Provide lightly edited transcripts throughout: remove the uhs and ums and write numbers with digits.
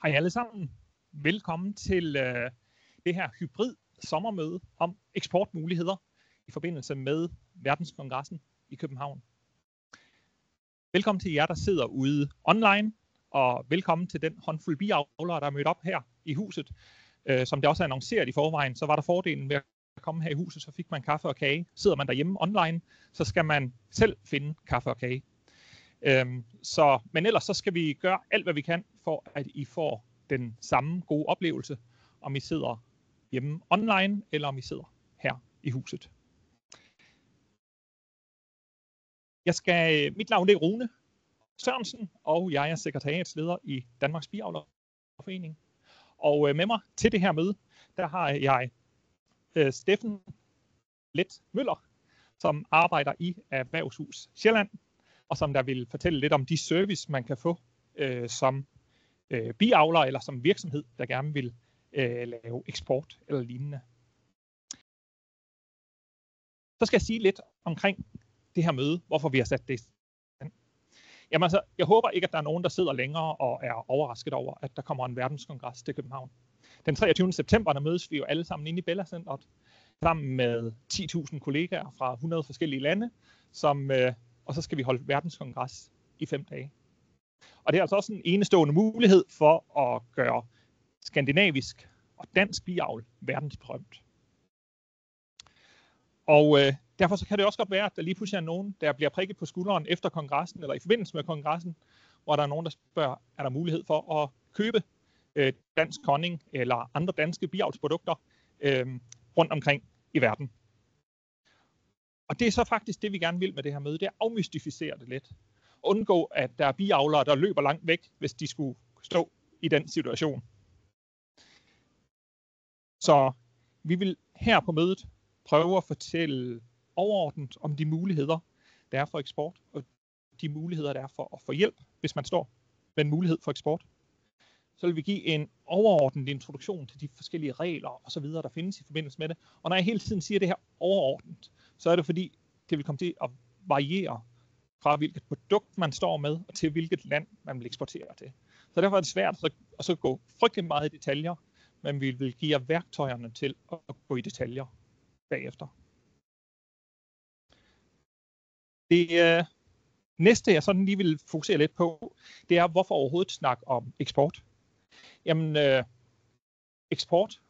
Hej alle sammen. Velkommen til det her hybrid sommermøde om eksportmuligheder i forbindelse med Verdenskongressen i København. Velkommen til jer, der sidder ude online, og velkommen til den håndfuld biavlere, der er mødt op her i huset. Som det også er annonceret i forvejen, så var der fordelen ved at komme her i huset, så fik man kaffe og kage. Sidder man derhjemme online, så skal man selv finde kaffe og kage. Men ellers så skal vi gøre alt, hvad vi kan, for at I får den samme gode oplevelse, om I sidder hjemme online, eller om I sidder her i huset. Mit navn er Rune Sørensen, og jeg er sekretariatsleder i Danmarks Biavlerforening. Og med mig til det her møde, der har jeg Steffen Let Møller, som arbejder i Erhvervshus Sjælland, og som der vil fortælle lidt om de service, man kan få som biavler eller som virksomhed, der gerne vil lave eksport eller lignende. Så skal jeg sige lidt omkring det her møde, hvorfor vi har sat det i stand. Jamen altså, jeg håber ikke, at der er nogen, der sidder længere og er overrasket over, at der kommer en verdenskongres til København. Den 23. september, der mødes vi jo alle sammen inde i Bella Centeret, sammen med 10.000 kollegaer fra 100 forskellige lande, og så skal vi holde verdenskongres i 5 dage. Og det er altså også en enestående mulighed for at gøre skandinavisk og dansk biavl verdensberømt. Og derfor så kan det også godt være, at der lige pludselig er nogen, der bliver prikket på skulderen efter kongressen, eller i forbindelse med kongressen, hvor der er nogen, der spørger, er der mulighed for at købe dansk honning eller andre danske biavlsprodukter rundt omkring i verden. Og det er så faktisk det, vi gerne vil med det her møde, det er at afmystificere det lidt. Undgå, at der er biavlere, der løber langt væk, hvis de skulle stå i den situation. Så vi vil her på mødet prøve at fortælle overordnet om de muligheder, der er for eksport, og de muligheder, der er for at få hjælp, hvis man står med en mulighed for eksport. Så vil vi give en overordnet introduktion til de forskellige regler og så videre, der findes i forbindelse med det. Og når jeg hele tiden siger det her overordnet, så er det fordi, det vil komme til at variere fra hvilket produkt man står med, og til hvilket land man vil eksportere til. Så derfor er det svært at så gå frygtelig meget i detaljer, men vi vil give jer værktøjerne til at gå i detaljer bagefter. Det næste, jeg sådan lige vil fokusere lidt på, det er, hvorfor overhovedet snakke om eksport. Jamen, eksport.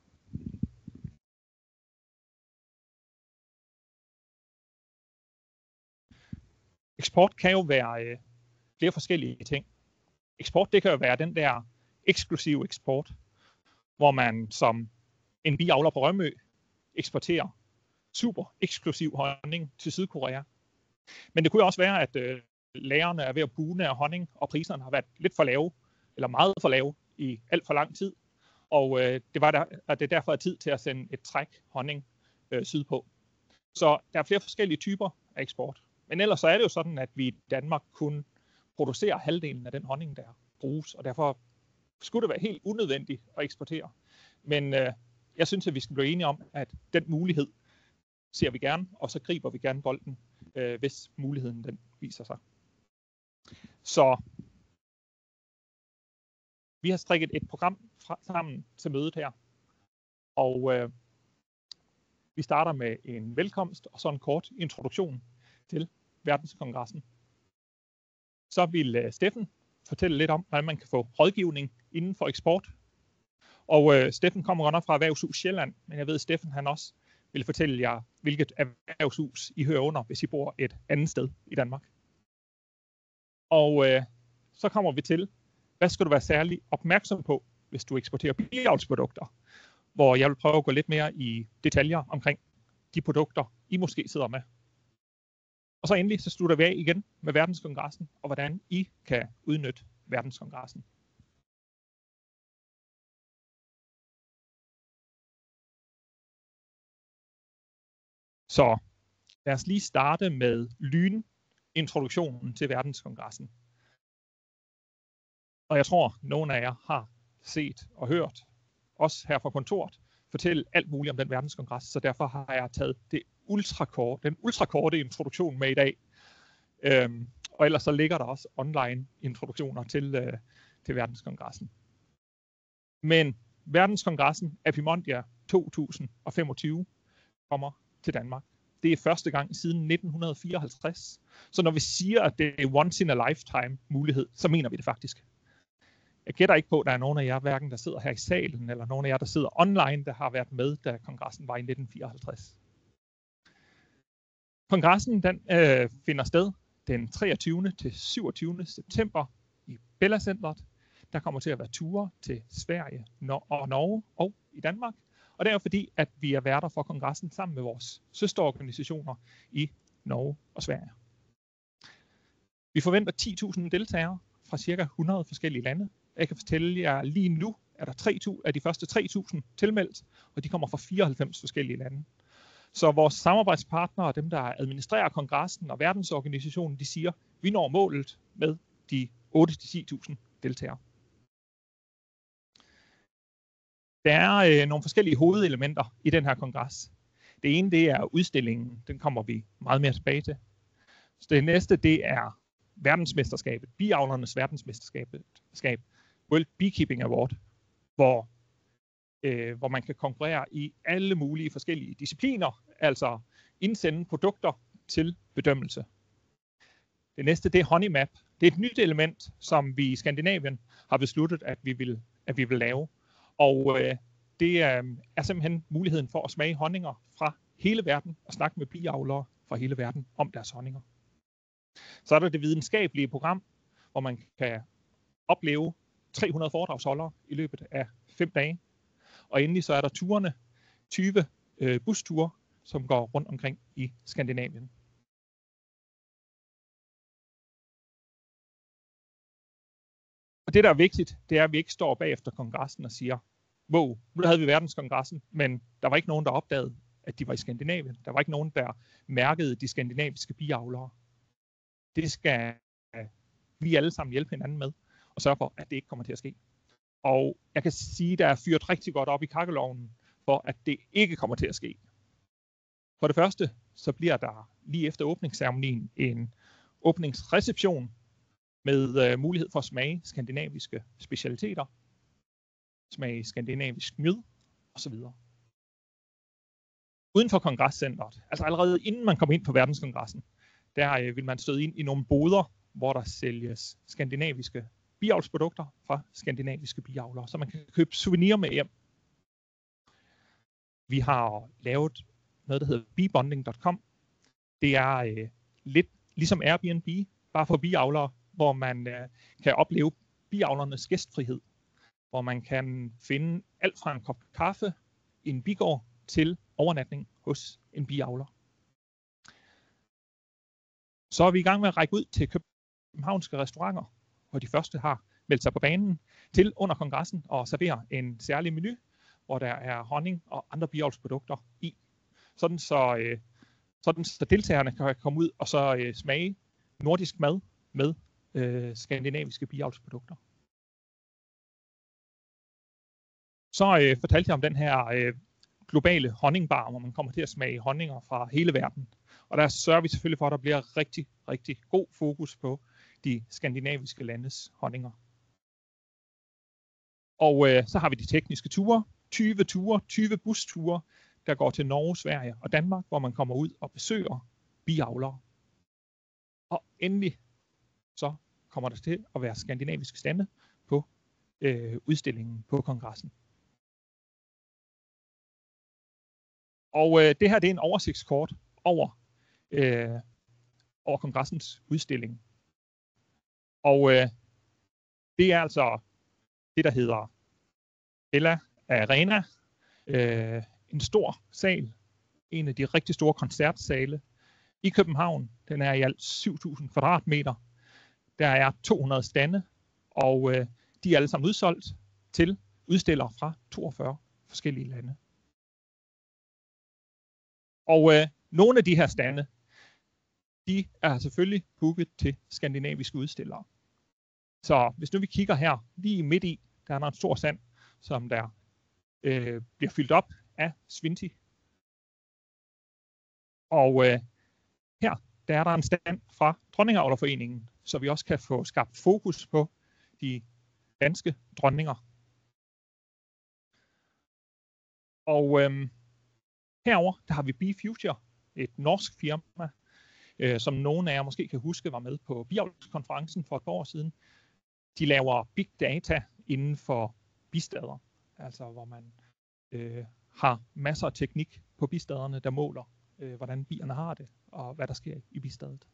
Eksport kan jo være flere forskellige ting. Eksport, det kan jo være den der eksklusive eksport, hvor man som en biavler på Rømø eksporterer super eksklusiv honning til Sydkorea. Men det kunne også være, at lagerne er ved at bune af honning, og priserne har været lidt for lave, eller meget for lave i alt for lang tid. Og det er derfor tid til at sende et træk honning sydpå. Så der er flere forskellige typer af eksport. Men ellers så er det jo sådan, at vi i Danmark kun producerer halvdelen af den honning, der bruges, og derfor skulle det være helt unødvendigt at eksportere. Men jeg synes, at vi skal blive enige om, at den mulighed ser vi gerne, og så griber vi gerne bolden, hvis muligheden den viser sig. Så vi har strikket et program sammen til mødet her, og vi starter med en velkomst og så en kort introduktion til Verdenskongressen. Så vil Steffen fortælle lidt om, hvordan man kan få rådgivning inden for eksport. Og Steffen kommer godt nok fra Erhvervshus Sjælland, men jeg ved, at Steffen han også vil fortælle jer, hvilket erhvervshus I hører under, hvis I bor et andet sted i Danmark. Og så kommer vi til, hvad skal du være særlig opmærksom på, hvis du eksporterer biavlsprodukter, hvor jeg vil prøve at gå lidt mere i detaljer omkring de produkter, I måske sidder med. Og så endelig så slutter vi af igen med Verdenskongressen, og hvordan I kan udnytte Verdenskongressen. Så lad os lige starte med lynintroduktionen til Verdenskongressen. Og jeg tror, nogle af jer har set og hørt, også her fra kontoret, fortælle alt muligt om den verdenskongres, så derfor har jeg taget den ultrakorte introduktion med i dag. Og ellers så ligger der også online introduktioner til verdenskongressen. Men verdenskongressen Apimondia 2025 kommer til Danmark. Det er første gang siden 1954. Så når vi siger, at det er once in a lifetime mulighed, så mener vi det faktisk. Jeg gætter ikke på, at der er nogen af jer, hverken der sidder her i salen, eller nogen af jer, der sidder online, der har været med, da kongressen var i 1954. Kongressen den, finder sted den 23. til 27. september i Bella Centret. Der kommer til at være ture til Sverige og Norge og i Danmark. Og det er jo fordi, at vi er værter for kongressen sammen med vores søsterorganisationer i Norge og Sverige. Vi forventer 10.000 deltagere fra ca. 100 forskellige lande. Jeg kan fortælle jer, at lige nu er der de første 3.000 tilmeldt, og de kommer fra 94 forskellige lande. Så vores samarbejdspartnere, dem der administrerer kongressen og verdensorganisationen, de siger, at vi når målet med de 8-10.000 deltagere. Der er nogle forskellige hovedelementer i den her kongres. Det ene det er udstillingen, den kommer vi meget mere tilbage til. Så det næste det er verdensmesterskabet, biavlernes verdensmesterskab, World Beekeeping Award, hvor man kan konkurrere i alle mulige forskellige discipliner, altså indsende produkter til bedømmelse. Det næste det er Honey Map. Det er et nyt element, som vi i Skandinavien har besluttet, at vi vil lave. Og det er simpelthen muligheden for at smage honninger fra hele verden og snakke med biavlere fra hele verden om deres honninger. Så er der det videnskabelige program, hvor man kan opleve 300 foredragsholdere i løbet af 5 dage. Og endelig så er der turene, 20 busture, som går rundt omkring i Skandinavien. Og det, der er vigtigt, det er, at vi ikke står bagefter kongressen og siger, wow, nu havde vi verdenskongressen, men der var ikke nogen, der opdagede, at de var i Skandinavien. Der var ikke nogen, der mærkede de skandinaviske biavlere. Det skal vi alle sammen hjælpe hinanden med, og sørge for, at det ikke kommer til at ske. Og jeg kan sige, at der er fyret rigtig godt op i kakkelovnen, for at det ikke kommer til at ske. For det første, så bliver der lige efter åbningsceremonien en åbningsreception med mulighed for at smage skandinaviske specialiteter, smage skandinavisk mjød osv. Uden for kongresscentret, altså allerede inden man kommer ind på verdenskongressen, der vil man støde ind i nogle boder, hvor der sælges skandinaviske biavlsprodukter fra skandinaviske biavlere, så man kan købe souvenir med hjem. Vi har lavet noget, der hedder beebonding.com. Det er lidt ligesom Airbnb, bare for biavlere, hvor man kan opleve biavlernes gæstfrihed, hvor man kan finde alt fra en kop kaffe i en bigård til overnatning hos en biavler. Så er vi i gang med at række ud til københavnske restauranter, hvor de første har meldt sig på banen til under kongressen og servere en særlig menu, hvor der er honning og andre biavlsprodukter i. Sådan så deltagerne kan komme ud og så smage nordisk mad med skandinaviske biavlsprodukter. Så fortalte jeg om den her globale honningbar, hvor man kommer til at smage honninger fra hele verden. Og der sørger vi selvfølgelig for, at der bliver rigtig, rigtig god fokus på de skandinaviske landes honninger. Og så har vi de tekniske ture, 20 busture, der går til Norge, Sverige og Danmark, hvor man kommer ud og besøger biavlere. Og endelig så kommer der til at være skandinaviske stande på udstillingen på kongressen. Og det her det er en oversigtskort over kongressens udstilling. Og det er altså det, der hedder Bella Arena. En stor sal, en af de rigtig store koncertsale i København. Den er i alt 7.000 kvadratmeter. Der er 200 stande, og de er alle sammen udsolgt til udstillere fra 42 forskellige lande. Og nogle af de her stande, de er selvfølgelig booket til skandinaviske udstillere. Så hvis nu vi kigger her, lige midt i, der er en stor stand, som der bliver fyldt op af Svinti. Og her, der er der en stand fra Dronningeavlerforeningen, så vi også kan få skabt fokus på de danske dronninger. Og herover der har vi BeFuture, et norsk firma, som nogle af jer måske kan huske var med på biavlskonferencen for et par år siden. De laver big data inden for bistader, altså hvor man har masser af teknik på bistaderne, der måler, hvordan bierne har det, og hvad der sker i bistadet.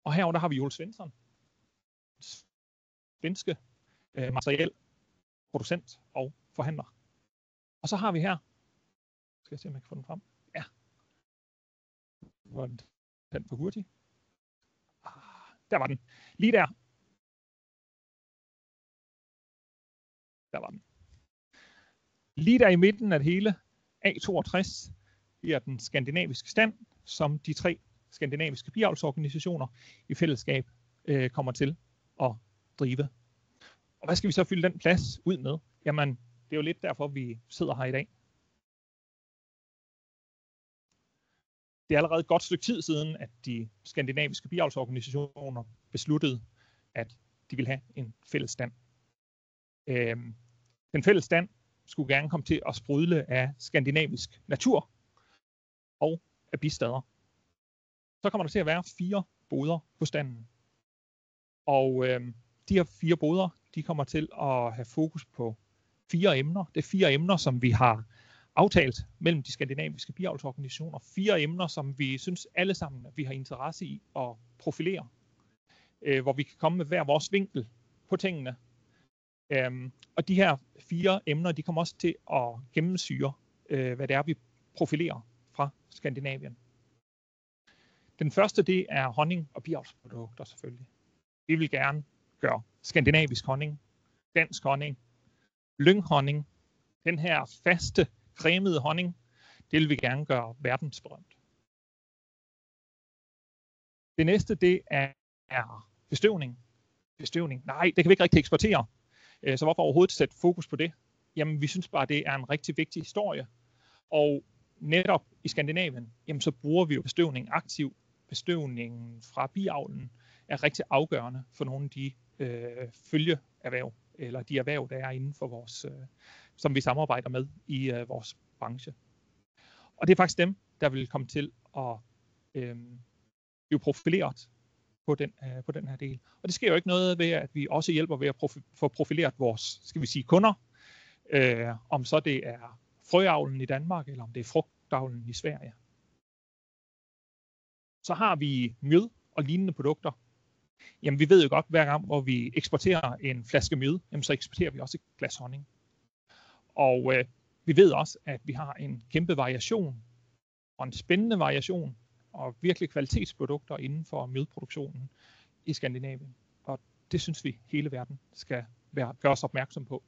Og herover der har vi Joel Svensson, svenske materielproducent og forhandler. Og så har vi her, skal jeg se om jeg kan få den frem. Ja, var den for hurtig? Der var den. Lige der. Der var den. Lige der i midten af det hele, A62, er den skandinaviske stand, som de 3 skandinaviske biavlsorganisationer i fællesskab kommer til at drive. Og hvad skal vi så fylde den plads ud med? Jamen, det er jo lidt derfor, vi sidder her i dag. Det er allerede et godt stykke tid siden, at de skandinaviske biavlsorganisationer besluttede, at de ville have en fælles stand. Den fælles stand skulle gerne komme til at sprudle af skandinavisk natur og af bistader. Så kommer der til at være 4 boder på standen. Og de her 4 boder, de kommer til at have fokus på 4 emner. Det er 4 emner, som vi har aftalt mellem de skandinaviske biavlsorganisationer. 4 emner, som vi synes alle sammen, at vi har interesse i at profilere. Hvor vi kan komme med hver vores vinkel på tingene. Og de her 4 emner, de kommer også til at gennemsyre, hvad det er, vi profilerer fra Skandinavien. Den første, det er honning og biavlsprodukter selvfølgelig. Vi vil gerne gøre skandinavisk honning, dansk honning, lynghonning, den her faste, cremede honning, det vil vi gerne gøre verdensberømt. Det næste, det er bestøvning. Bestøvning, nej, det kan vi ikke rigtig eksportere. Så hvorfor overhovedet sætte fokus på det? Jamen, vi synes bare, det er en rigtig vigtig historie. Og netop i Skandinavien, jamen, så bruger vi jo bestøvning aktivt. Bestøvningen fra biavlen er rigtig afgørende for nogle af de følgeerhverv, eller de erhverv, der er inden for vores, som vi samarbejder med i vores branche. Og det er faktisk dem, der vil komme til at blive profileret på den her del. Og det sker jo ikke noget ved, at vi også hjælper ved at få profileret vores, skal vi sige, kunder. Om så det er frøavlen i Danmark, eller om det er frugtavlen i Sverige. Så har vi mjød og lignende produkter. Jamen, vi ved jo godt, hver gang, hvor vi eksporterer en flaske mjød, jamen, så eksporterer vi også et glas honning. Og vi ved også, at vi har en kæmpe variation, og en spændende variation, og virkelig kvalitetsprodukter inden for mjødproduktionen i Skandinavien. Og det synes vi, hele verden skal gøres opmærksom på.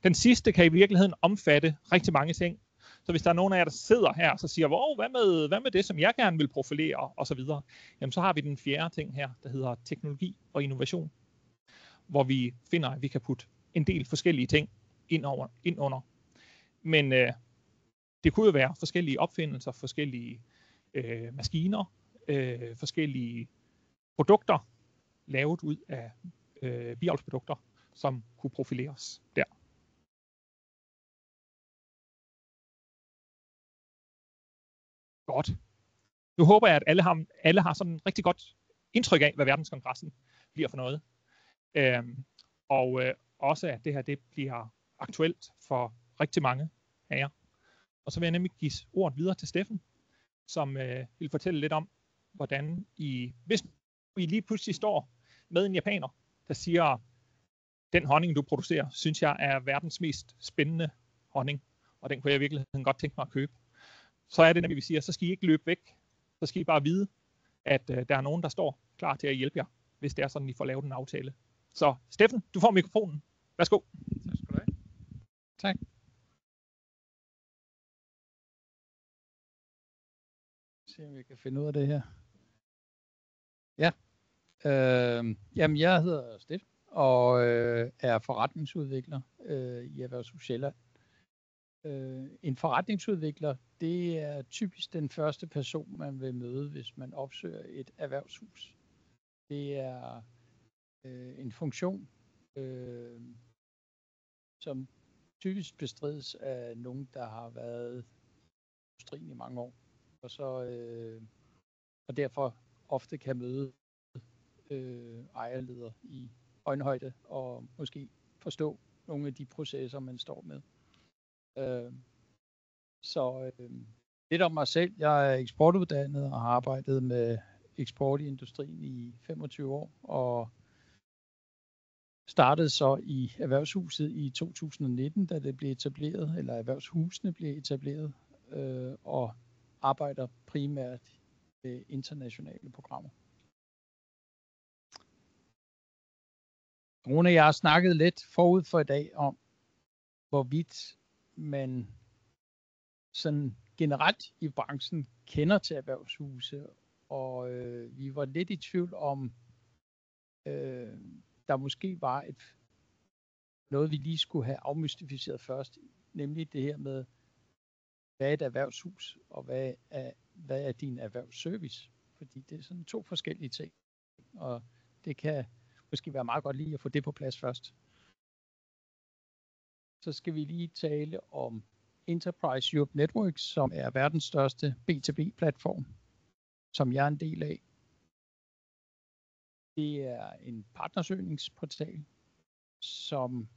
Den sidste kan i virkeligheden omfatte rigtig mange ting. Så hvis der er nogen af jer, der sidder her og så siger, hvad med det, som jeg gerne vil profilere, og så videre, jamen så har vi den 4. ting her, der hedder teknologi og innovation, hvor vi finder, at vi kan putte en del forskellige ting ind under. Men det kunne jo være forskellige opfindelser, forskellige maskiner, forskellige produkter, lavet ud af biavlsprodukter, som kunne profileres der. Godt. Nu håber jeg, at alle har sådan et rigtig godt indtryk af, hvad verdenskongressen bliver for noget. Og også, at det her det bliver aktuelt for rigtig mange af jer. Og så vil jeg nemlig give ordet videre til Steffen, som vil fortælle lidt om, hvordan hvis I lige pludselig står med en japaner, der siger, den honning, du producerer, synes jeg er verdens mest spændende honning, og den kunne jeg virkelig godt tænke mig at købe. Så er det, når vi siger, så skal I ikke løbe væk. Så skal I bare vide, at der er nogen, der står klar til at hjælpe jer, hvis det er sådan, I får lavet en aftale. Så Steffen, du får mikrofonen. Værsgo. Tak skal du have. Tak. Se om vi kan finde ud af det her. Ja. Jamen, jeg hedder Steffen og er forretningsudvikler i Erhvervshus Sjælland. En forretningsudvikler, det er typisk den første person, man vil møde, hvis man opsøger et erhvervshus. Det er en funktion, som typisk bestrides af nogen, der har været i industrien i mange år, og derfor ofte kan møde ejerledere i øjenhøjde og måske forstå nogle af de processer, man står med. Lidt om mig selv. Jeg er eksportuddannet og har arbejdet med eksport i industrien i 25 år, og startede så i Erhvervshuset i 2019, da det blev etableret, eller Erhvervshusene blev etableret, og arbejder primært med internationale programmer. Rune og jeg har snakket lidt forud for i dag om, hvorvidt man sådan generelt i branchen kender til erhvervshuse, og vi var lidt i tvivl om, der måske var noget, vi lige skulle have afmystificeret først, nemlig det her med, hvad er et erhvervshus, og hvad er din erhvervsservice? Fordi det er sådan 2 forskellige ting, og det kan måske være meget godt lige at få det på plads først. Så skal vi lige tale om Enterprise Europe Network, som er verdens største B2B-platform, som jeg er en del af. Det er en partnersøgningsportal, som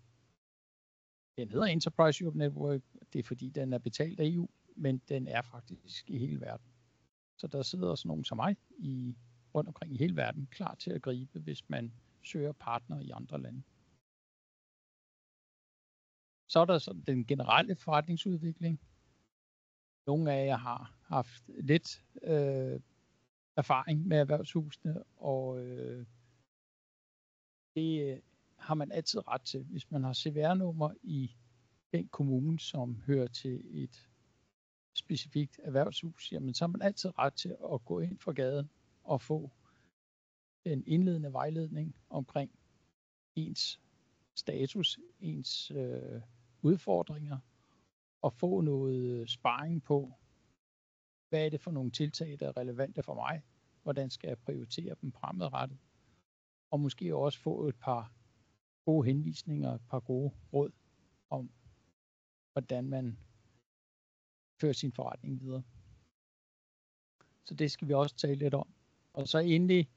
den hedder Enterprise Europe Network. Det er fordi, den er betalt af EU, men den er faktisk i hele verden. Så der sidder sådan nogen som mig rundt omkring i hele verden, klar til at gribe, hvis man søger partner i andre lande. Så er der sådan den generelle forretningsudvikling. Nogle af jer har haft lidt erfaring med erhvervshusene, og det har man altid ret til. Hvis man har CVR-nummer i den kommune, som hører til et specifikt erhvervshus, jamen så har man altid ret til at gå ind fra gaden og få den indledende vejledning omkring ens status, ens udfordringer, og få noget sparring på, hvad er det for nogle tiltag, der er relevante for mig, hvordan skal jeg prioritere dem fremadrettet, og måske også få et par gode henvisninger, et par gode råd om, hvordan man fører sin forretning videre. Så det skal vi også tale lidt om. Og så endelig,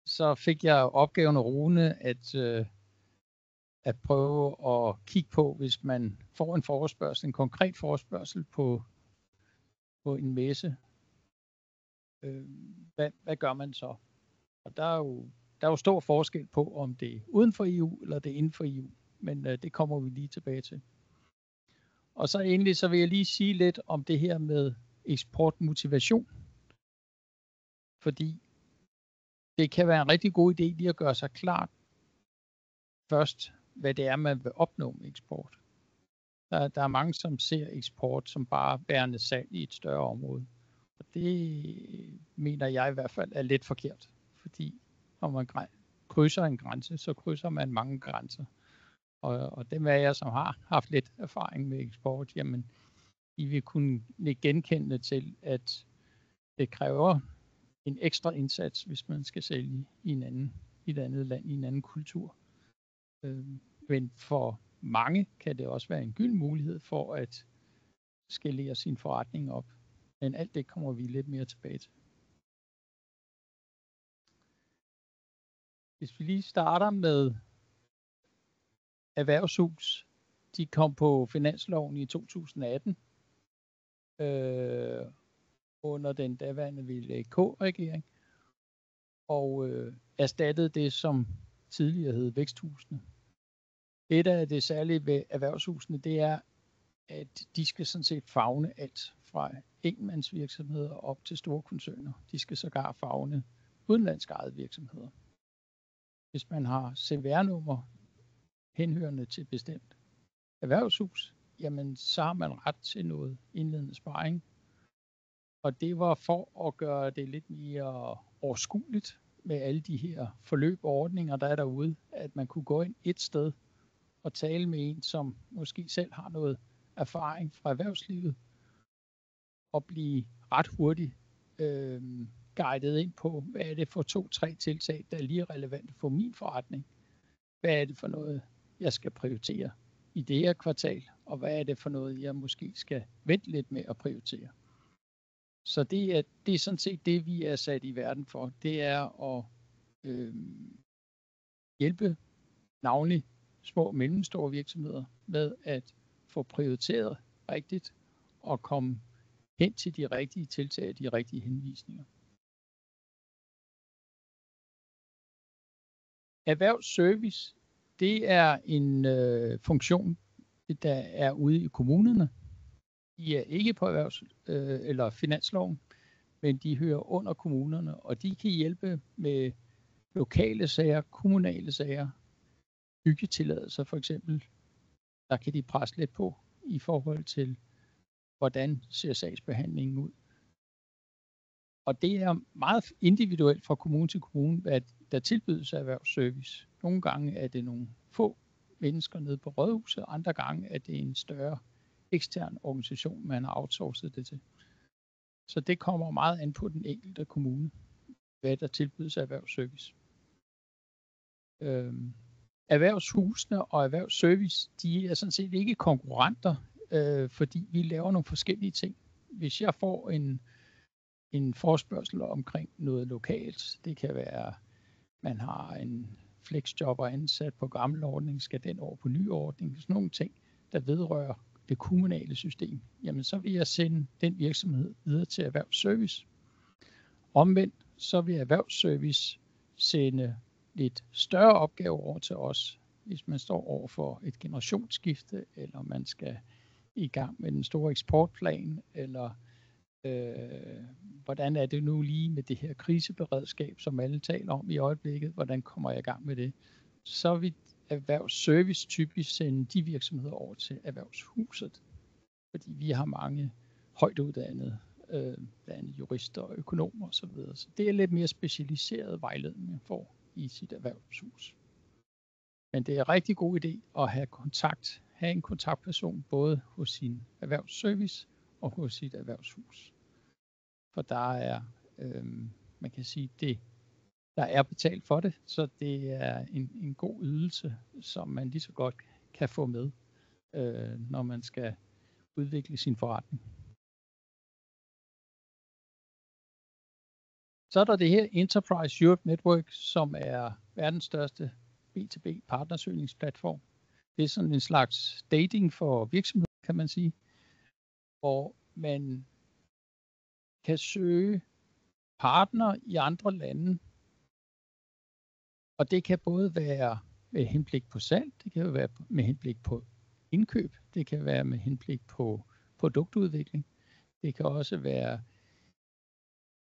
så fik jeg opgaven af Rune at prøve at kigge på, hvis man får en forespørgsel, en konkret forespørgsel på en messe, hvad gør man så? Og der er jo stor forskel på, om det er uden for EU, eller det er inden for EU, men det kommer vi lige tilbage til. Og så endelig, så vil jeg lige sige lidt om det her med eksportmotivation, fordi det kan være en rigtig god idé lige at gøre sig klart først, hvad det er, man vil opnå med eksport. Der er mange, som ser eksport som bare bærende salg i et større område. Og det mener jeg i hvert fald er lidt forkert, fordi når man krydser en grænse, så krydser man mange grænser. Og dem af jer, som har haft lidt erfaring med eksport, jamen, I vil kunne genkende til, at det kræver en ekstra indsats, hvis man skal sælge i et andet land, i en anden kultur. Men for mange kan det også være en gylden mulighed for at skalere sin forretning op. Men alt det kommer vi lidt mere tilbage til. Hvis vi lige starter med erhvervshus. De kom på finansloven i 2018 under den daværende VLAK-regering og erstattede det, som tidligere hed væksthusene. Et af det særlige ved erhvervshusene, det er, at de skal sådan set favne alt fra enkeltmandsvirksomheder op til store koncerner. De skal sågar favne udenlandsk ejede virksomheder. Hvis man har CVR-nummer henhørende til bestemt erhvervshus, jamen så har man ret til noget indledende sparring. Og det var for at gøre det lidt mere overskueligt med alle de her forløb og ordninger, der er derude, at man kunne gå ind et sted og tale med en, som måske selv har noget erfaring fra erhvervslivet, og blive ret hurtigt guidet ind på, hvad er det for 2-3 tiltag, der er lige relevant for min forretning. Hvad er det for noget, jeg skal prioritere i det her kvartal, og hvad er det for noget, jeg måske skal vente lidt med at prioritere. Så det er sådan set det, vi er sat i verden for. Det er at hjælpe navnlig små og mellemstore virksomheder med at få prioriteret rigtigt og komme hen til de rigtige tiltag, de rigtige henvisninger. Erhvervsservice, det er en funktion, der er ude i kommunerne. De er ikke på eller finansloven, men de hører under kommunerne, og de kan hjælpe med lokale sager, kommunale sager, byggetilladelser for eksempel. Der kan de presse lidt på i forhold til, hvordan ser sagsbehandlingen ud. Og det er meget individuelt fra kommune til kommune, hvad der tilbydes af erhvervsservice. Nogle gange er det nogle få mennesker nede på rådhuset, andre gange er det en større ekstern organisation, man har outsourcet det til. Så det kommer meget an på den enkelte kommune, hvad der tilbydes af erhvervsservice. Erhvervshusene og erhvervsservice, de er sådan set ikke konkurrenter, fordi vi laver nogle forskellige ting. Hvis jeg får en forespørgsel omkring noget lokalt, det kan være, man har en flexjobber ansat på gammel ordning, skal den over på ny ordning, sådan nogle ting, der vedrører det kommunale system, jamen så vil jeg sende den virksomhed videre til erhvervsservice. Omvendt, så vil erhvervsservice sende lidt større opgaver over til os, hvis man står over for et generationsskifte, eller man skal i gang med den store eksportplan, eller hvordan er det nu lige med det her kriseberedskab, som alle taler om i øjeblikket, hvordan kommer jeg i gang med det? Så vil erhvervsservice typisk sende de virksomheder over til erhvervshuset, fordi vi har mange højt uddannede blandt jurister og økonomer osv. Så det er lidt mere specialiseret vejledning, man får i sit erhvervshus. Men det er en rigtig god idé at have en kontaktperson både hos sin erhvervsservice og hos sit erhvervshus. For der er, man kan sige, der er betalt for det, så det er en god ydelse, som man lige så godt kan få med, når man skal udvikle sin forretning. Så er der det her Enterprise Europe Network, som er verdens største B2B partnersøgningsplatform. Det er sådan en slags dating for virksomheder, kan man sige, hvor man kan søge partner i andre lande. Og det kan både være med henblik på salg, det kan være med henblik på indkøb, det kan være med henblik på produktudvikling, det kan også være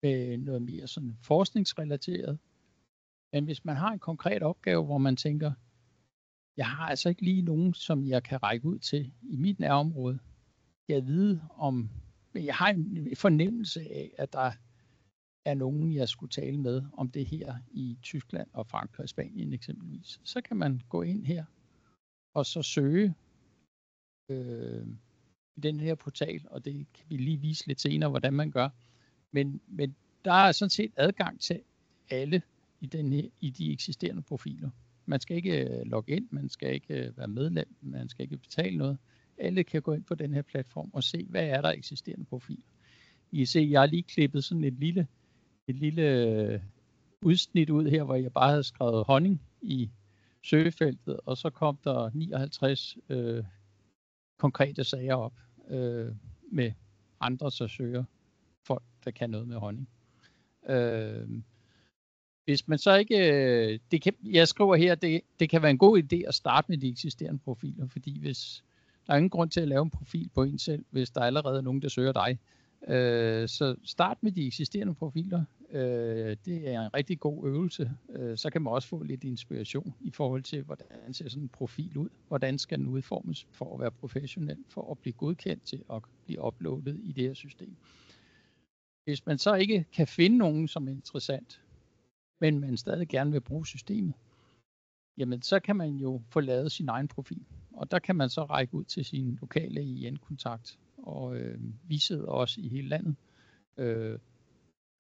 med noget mere sådan forskningsrelateret. Men hvis man har en konkret opgave, hvor man tænker, jeg har altså ikke lige nogen, som jeg kan række ud til i mit nærområde, jeg ved om, jeg har en fornemmelse af, at der er nogen, jeg skulle tale med om det her i Tyskland og Frankrig og Spanien eksempelvis. Så kan man gå ind her og så søge i den her portal, og det kan vi lige vise lidt senere, hvordan man gør. Men der er sådan set adgang til alle i de eksisterende profiler. Man skal ikke logge ind, man skal ikke være medlem, man skal ikke betale noget. Alle kan gå ind på den her platform og se, hvad er der eksisterende profiler. I kan se, jeg har lige klippet sådan et lille udsnit ud her, hvor jeg bare havde skrevet honning i søgefeltet, og så kom der 59 konkrete sager op med andre, der søger folk, der kan noget med honning. Hvis man så ikke, jeg skriver her, det kan være en god idé at starte med de eksisterende profiler, fordi hvis der er ingen grund til at lave en profil på en selv, hvis der allerede er nogen, der søger dig. Så start med de eksisterende profiler. Det er en rigtig god øvelse. Så kan man også få lidt inspiration i forhold til, hvordan ser sådan en profil ud. Hvordan skal den udformes for at være professionel, for at blive godkendt til at blive uploadet i det her system. Hvis man så ikke kan finde nogen, som er interessant, men man stadig gerne vil bruge systemet, jamen så kan man jo få lavet sin egen profil. Og der kan man så række ud til sin lokale IN-kontakt. Og vi sidder også i hele landet.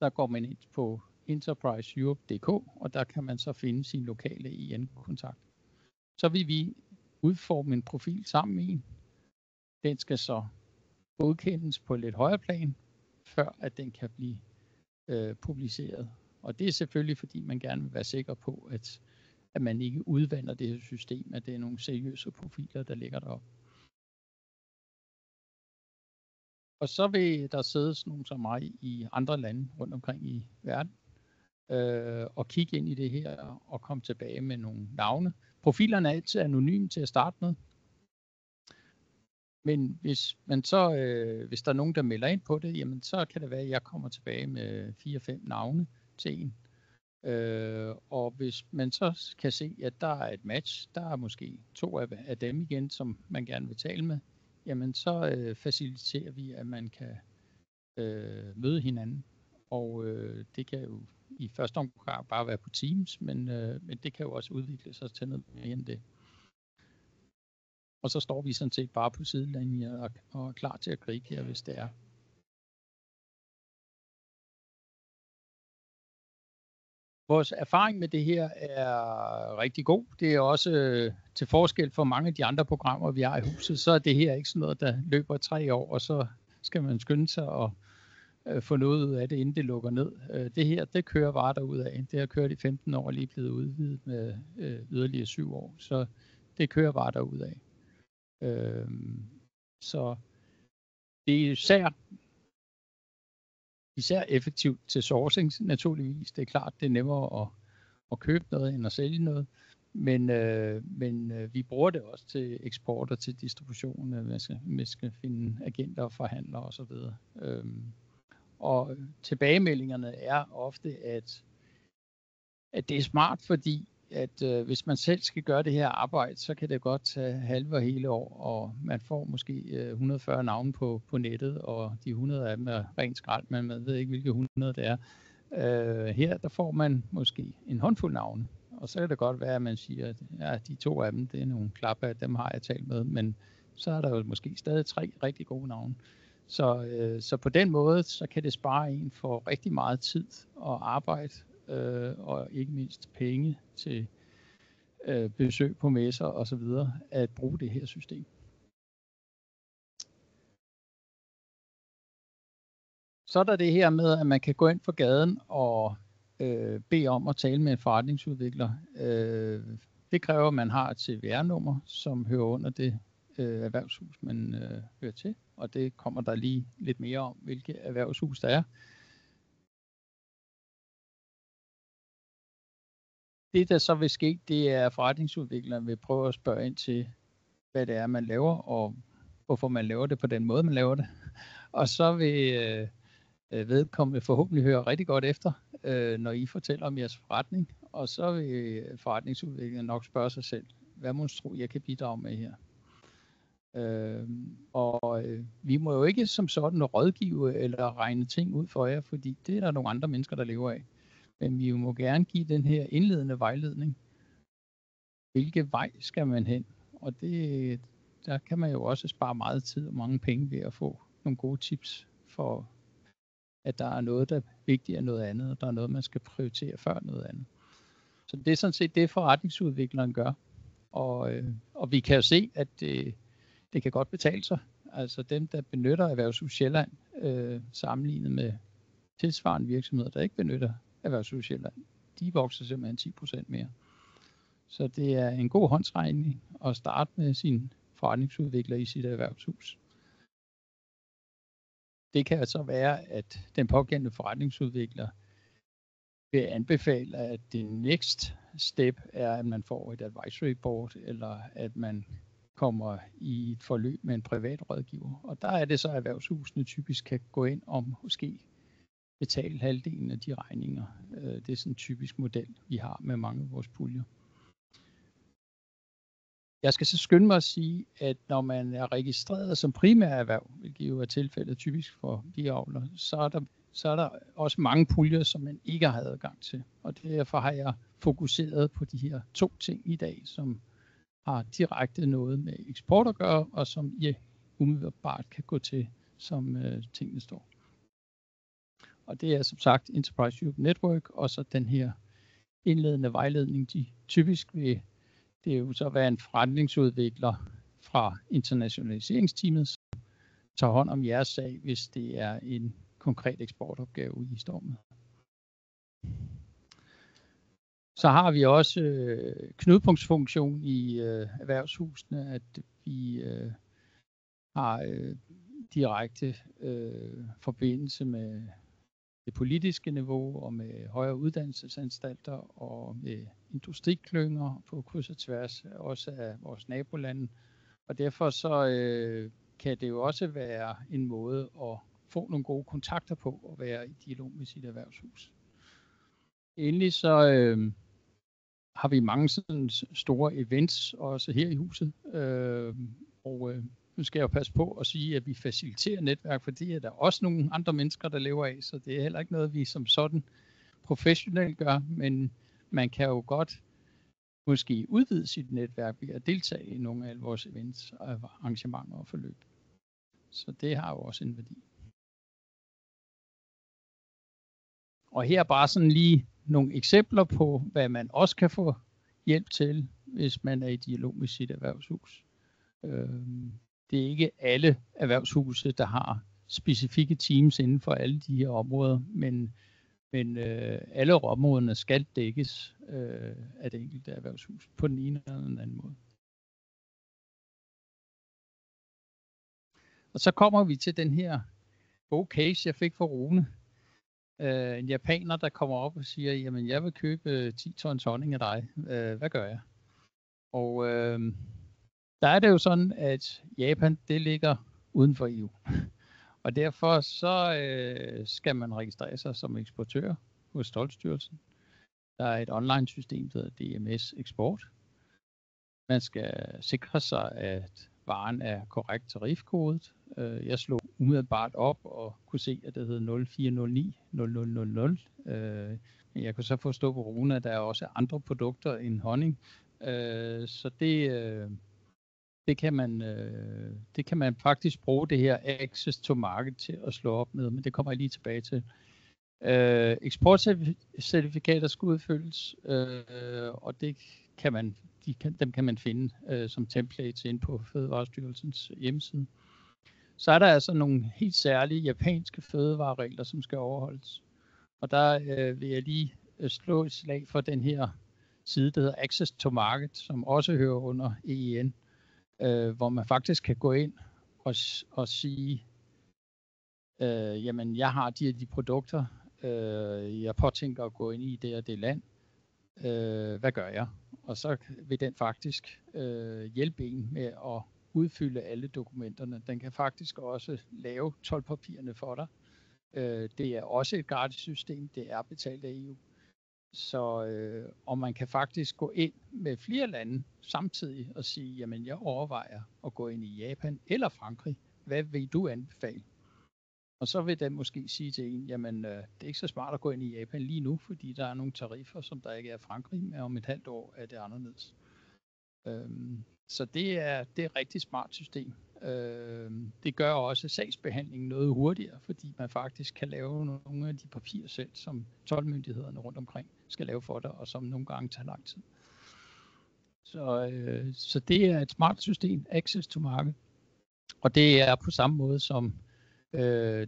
Der går man ind på enterpriseeurope.dk, og der kan man så finde sin lokale IN-kontakt. Så vil vi udforme en profil sammen med en. Den skal så godkendes på et lidt højere plan, før at den kan blive publiceret. Og det er selvfølgelig, fordi man gerne vil være sikker på, at man ikke udvander det her system, at det er nogle seriøse profiler, der ligger deroppe. Og så vil der sidde sådan nogle som mig i andre lande rundt omkring i verden, og kigge ind i det her og komme tilbage med nogle navne. Profilerne er altid anonyme til at starte med. Men hvis der er nogen, der melder ind på det, jamen så kan det være, at jeg kommer tilbage med 4-5 navne til en. Og hvis man så kan se, at der er et match, der er måske 2 af dem igen, som man gerne vil tale med, jamen så faciliterer vi, at man kan møde hinanden. Og det kan jo i første omgang bare være på Teams, men det kan jo også udvikle sig til noget mere end det. Og så står vi sådan set bare på sidelinjen og er klar til at gribe her, hvis det er. Vores erfaring med det her er rigtig god. Det er også til forskel for mange af de andre programmer, vi har i huset, så er det her ikke sådan noget, der løber 3 år, og så skal man skynde sig at få noget ud af det, inden det lukker ned. Det her, det kører bare derudad. Det har kørt i 15 år og lige blevet udvidet med yderligere 7 år, så det kører bare derudad. Så det er især effektivt til sourcing, naturligvis. Det er klart, det er nemmere at købe noget, end at sælge noget. Men vi bruger det også til eksport og til distribution. Man skal finde agenter og forhandlere osv. Og tilbagemeldingerne er ofte, at det er smart, fordi at hvis man selv skal gøre det her arbejde, så kan det godt tage halve og hele år, og man får måske 140 navne på nettet, og de 100 af dem er rent skrald, men man ved ikke, hvilke 100 det er. Her der får man måske en håndfuld navne, og så kan det godt være, at man siger, at ja, de 2 af dem, det er nogle klapper, dem har jeg talt med, men så er der jo måske stadig 3 rigtig gode navne. Så på den måde, så kan det spare en for rigtig meget tid og arbejde, og ikke mindst penge til besøg på messer og så videre, at bruge det her system. Så er der det her med, at man kan gå ind på gaden og bede om at tale med en forretningsudvikler. Det kræver, at man har et CVR-nummer, som hører under det erhvervshus, man hører til, og det kommer der lige lidt mere om, hvilke erhvervshus der er. Det, der så vil ske, det er, at forretningsudvikleren vil prøve at spørge ind til, hvad det er, man laver, og hvorfor man laver det på den måde, man laver det. Og så vil vedkommende forhåbentlig høre rigtig godt efter, når I fortæller om jeres forretning. Og så vil forretningsudvikleren nok spørge sig selv, hvad må tro, jeg kan bidrage med her? Vi må jo ikke som sådan rådgive eller regne ting ud for jer, fordi det er der nogle andre mennesker, der lever af. Men vi må gerne give den her indledende vejledning. Hvilke vej skal man hen? Og der kan man jo også spare meget tid og mange penge ved at få nogle gode tips for, at der er noget, der er vigtigere end noget andet, og der er noget, man skal prioritere før noget andet. Så det er sådan set det, forretningsudvikleren gør. Og vi kan jo se, at det kan godt betale sig. Altså dem, der benytter Erhvervshus Sjælland, sammenlignet med tilsvarende virksomheder, der ikke benytter Erhvervshus Sjælland, de vokser simpelthen 10% mere. Så det er en god håndsregning at starte med sin forretningsudvikler i sit erhvervshus. Det kan så være, at den pågældende forretningsudvikler vil anbefale, at det next step er, at man får et advisory board, eller at man kommer i et forløb med en privat rådgiver. Og der er det så, at erhvervshusene typisk kan gå ind og måske betale halvdelen af de regninger. Det er sådan en typisk model, vi har med mange af vores puljer. Jeg skal så skynde mig at sige, at når man er registreret som primær erhverv, hvilket jo er tilfældet typisk for biavler, så er der også mange puljer, som man ikke har adgang til. Og derfor har jeg fokuseret på de her 2 ting i dag, som har direkte noget med eksport at gøre, og som I umiddelbart kan gå til, som tingene står. Og det er som sagt Enterprise Europe Network, og så den her indledende vejledning, de typisk vil Det er jo så, hvad en forretningsudvikler fra internationaliseringsteamet tager hånd om jeres sag, hvis det er en konkret eksportopgave, I står med. Så har vi også knudepunktsfunktion i erhvervshusene, at vi har direkte forbindelse med det politiske niveau og med højere uddannelsesanstalter og med industriklynger på kryds og tværs også af vores nabolande. Og derfor så kan det jo også være en måde at få nogle gode kontakter på og være i dialog med sit erhvervshus. Endelig så har vi mange sådan store events også her i huset, nu skal jeg jo passe på at sige, at vi faciliterer netværk, for det er der også nogle andre mennesker, der lever af, så det er heller ikke noget, vi som sådan professionelt gør, men man kan jo godt måske udvide sit netværk ved at deltage i nogle af vores events, arrangementer og forløb. Så det har jo også en værdi. Og her bare sådan lige nogle eksempler på, hvad man også kan få hjælp til, hvis man er i dialog med sit erhvervshus. Det er ikke alle erhvervshuse, der har specifikke teams inden for alle de her områder, men alle områderne skal dækkes af det enkelte erhvervshus på den ene eller den anden måde. Og så kommer vi til den her gode case, jeg fik fra Rune. En japaner, der kommer op og siger, jamen jeg vil købe 10 tons honning af dig. Hvad gør jeg? Og der er det jo sådan, at Japan, det ligger uden for EU. Og derfor så skal man registrere sig som eksportør hos Toldstyrelsen. Der er et online-system, der hedder DMS Eksport. Man skal sikre sig, at varen er korrekt tarifkodet. Jeg slog umiddelbart op og kunne se, at det hed 0409 0000. Men jeg kunne så forstå på Rune, at der er også andre produkter end honning. Så det kan man faktisk bruge det her access to market til at slå op med, men det kommer jeg lige tilbage til. Eksportcertifikater skal udfyldes, og dem kan man finde som templates inde på Fødevarestyrelsens hjemmeside. Så er der altså nogle helt særlige japanske fødevareregler, som skal overholdes. Og der vil jeg lige slå et slag for den her side, der hedder Access to Market, som også hører under EEN, hvor man faktisk kan gå ind og sige, jamen jeg har de produkter, jeg påtænker at gå ind i det og det land, hvad gør jeg? Og så vil den faktisk hjælpe en med at udfylde alle dokumenterne. Den kan faktisk også lave toldpapirerne for dig. Det er også et gratis system, det er betalt af EU. Så og man kan faktisk gå ind med flere lande samtidig og sige, jamen jeg overvejer at gå ind i Japan eller Frankrig. Hvad vil du anbefale? Og så vil den måske sige til en, jamen det er ikke så smart at gå ind i Japan lige nu, fordi der er nogle tariffer, som der ikke er i Frankrig, men om et halvt år er det anderledes. Så det er et rigtig smart system. Det gør også sagsbehandlingen noget hurtigere, fordi man faktisk kan lave nogle af de papirer selv, som toldmyndighederne rundt omkring skal lave for dig, og som nogle gange tager lang tid. Så det er et smart system, access to market. Og det er på samme måde som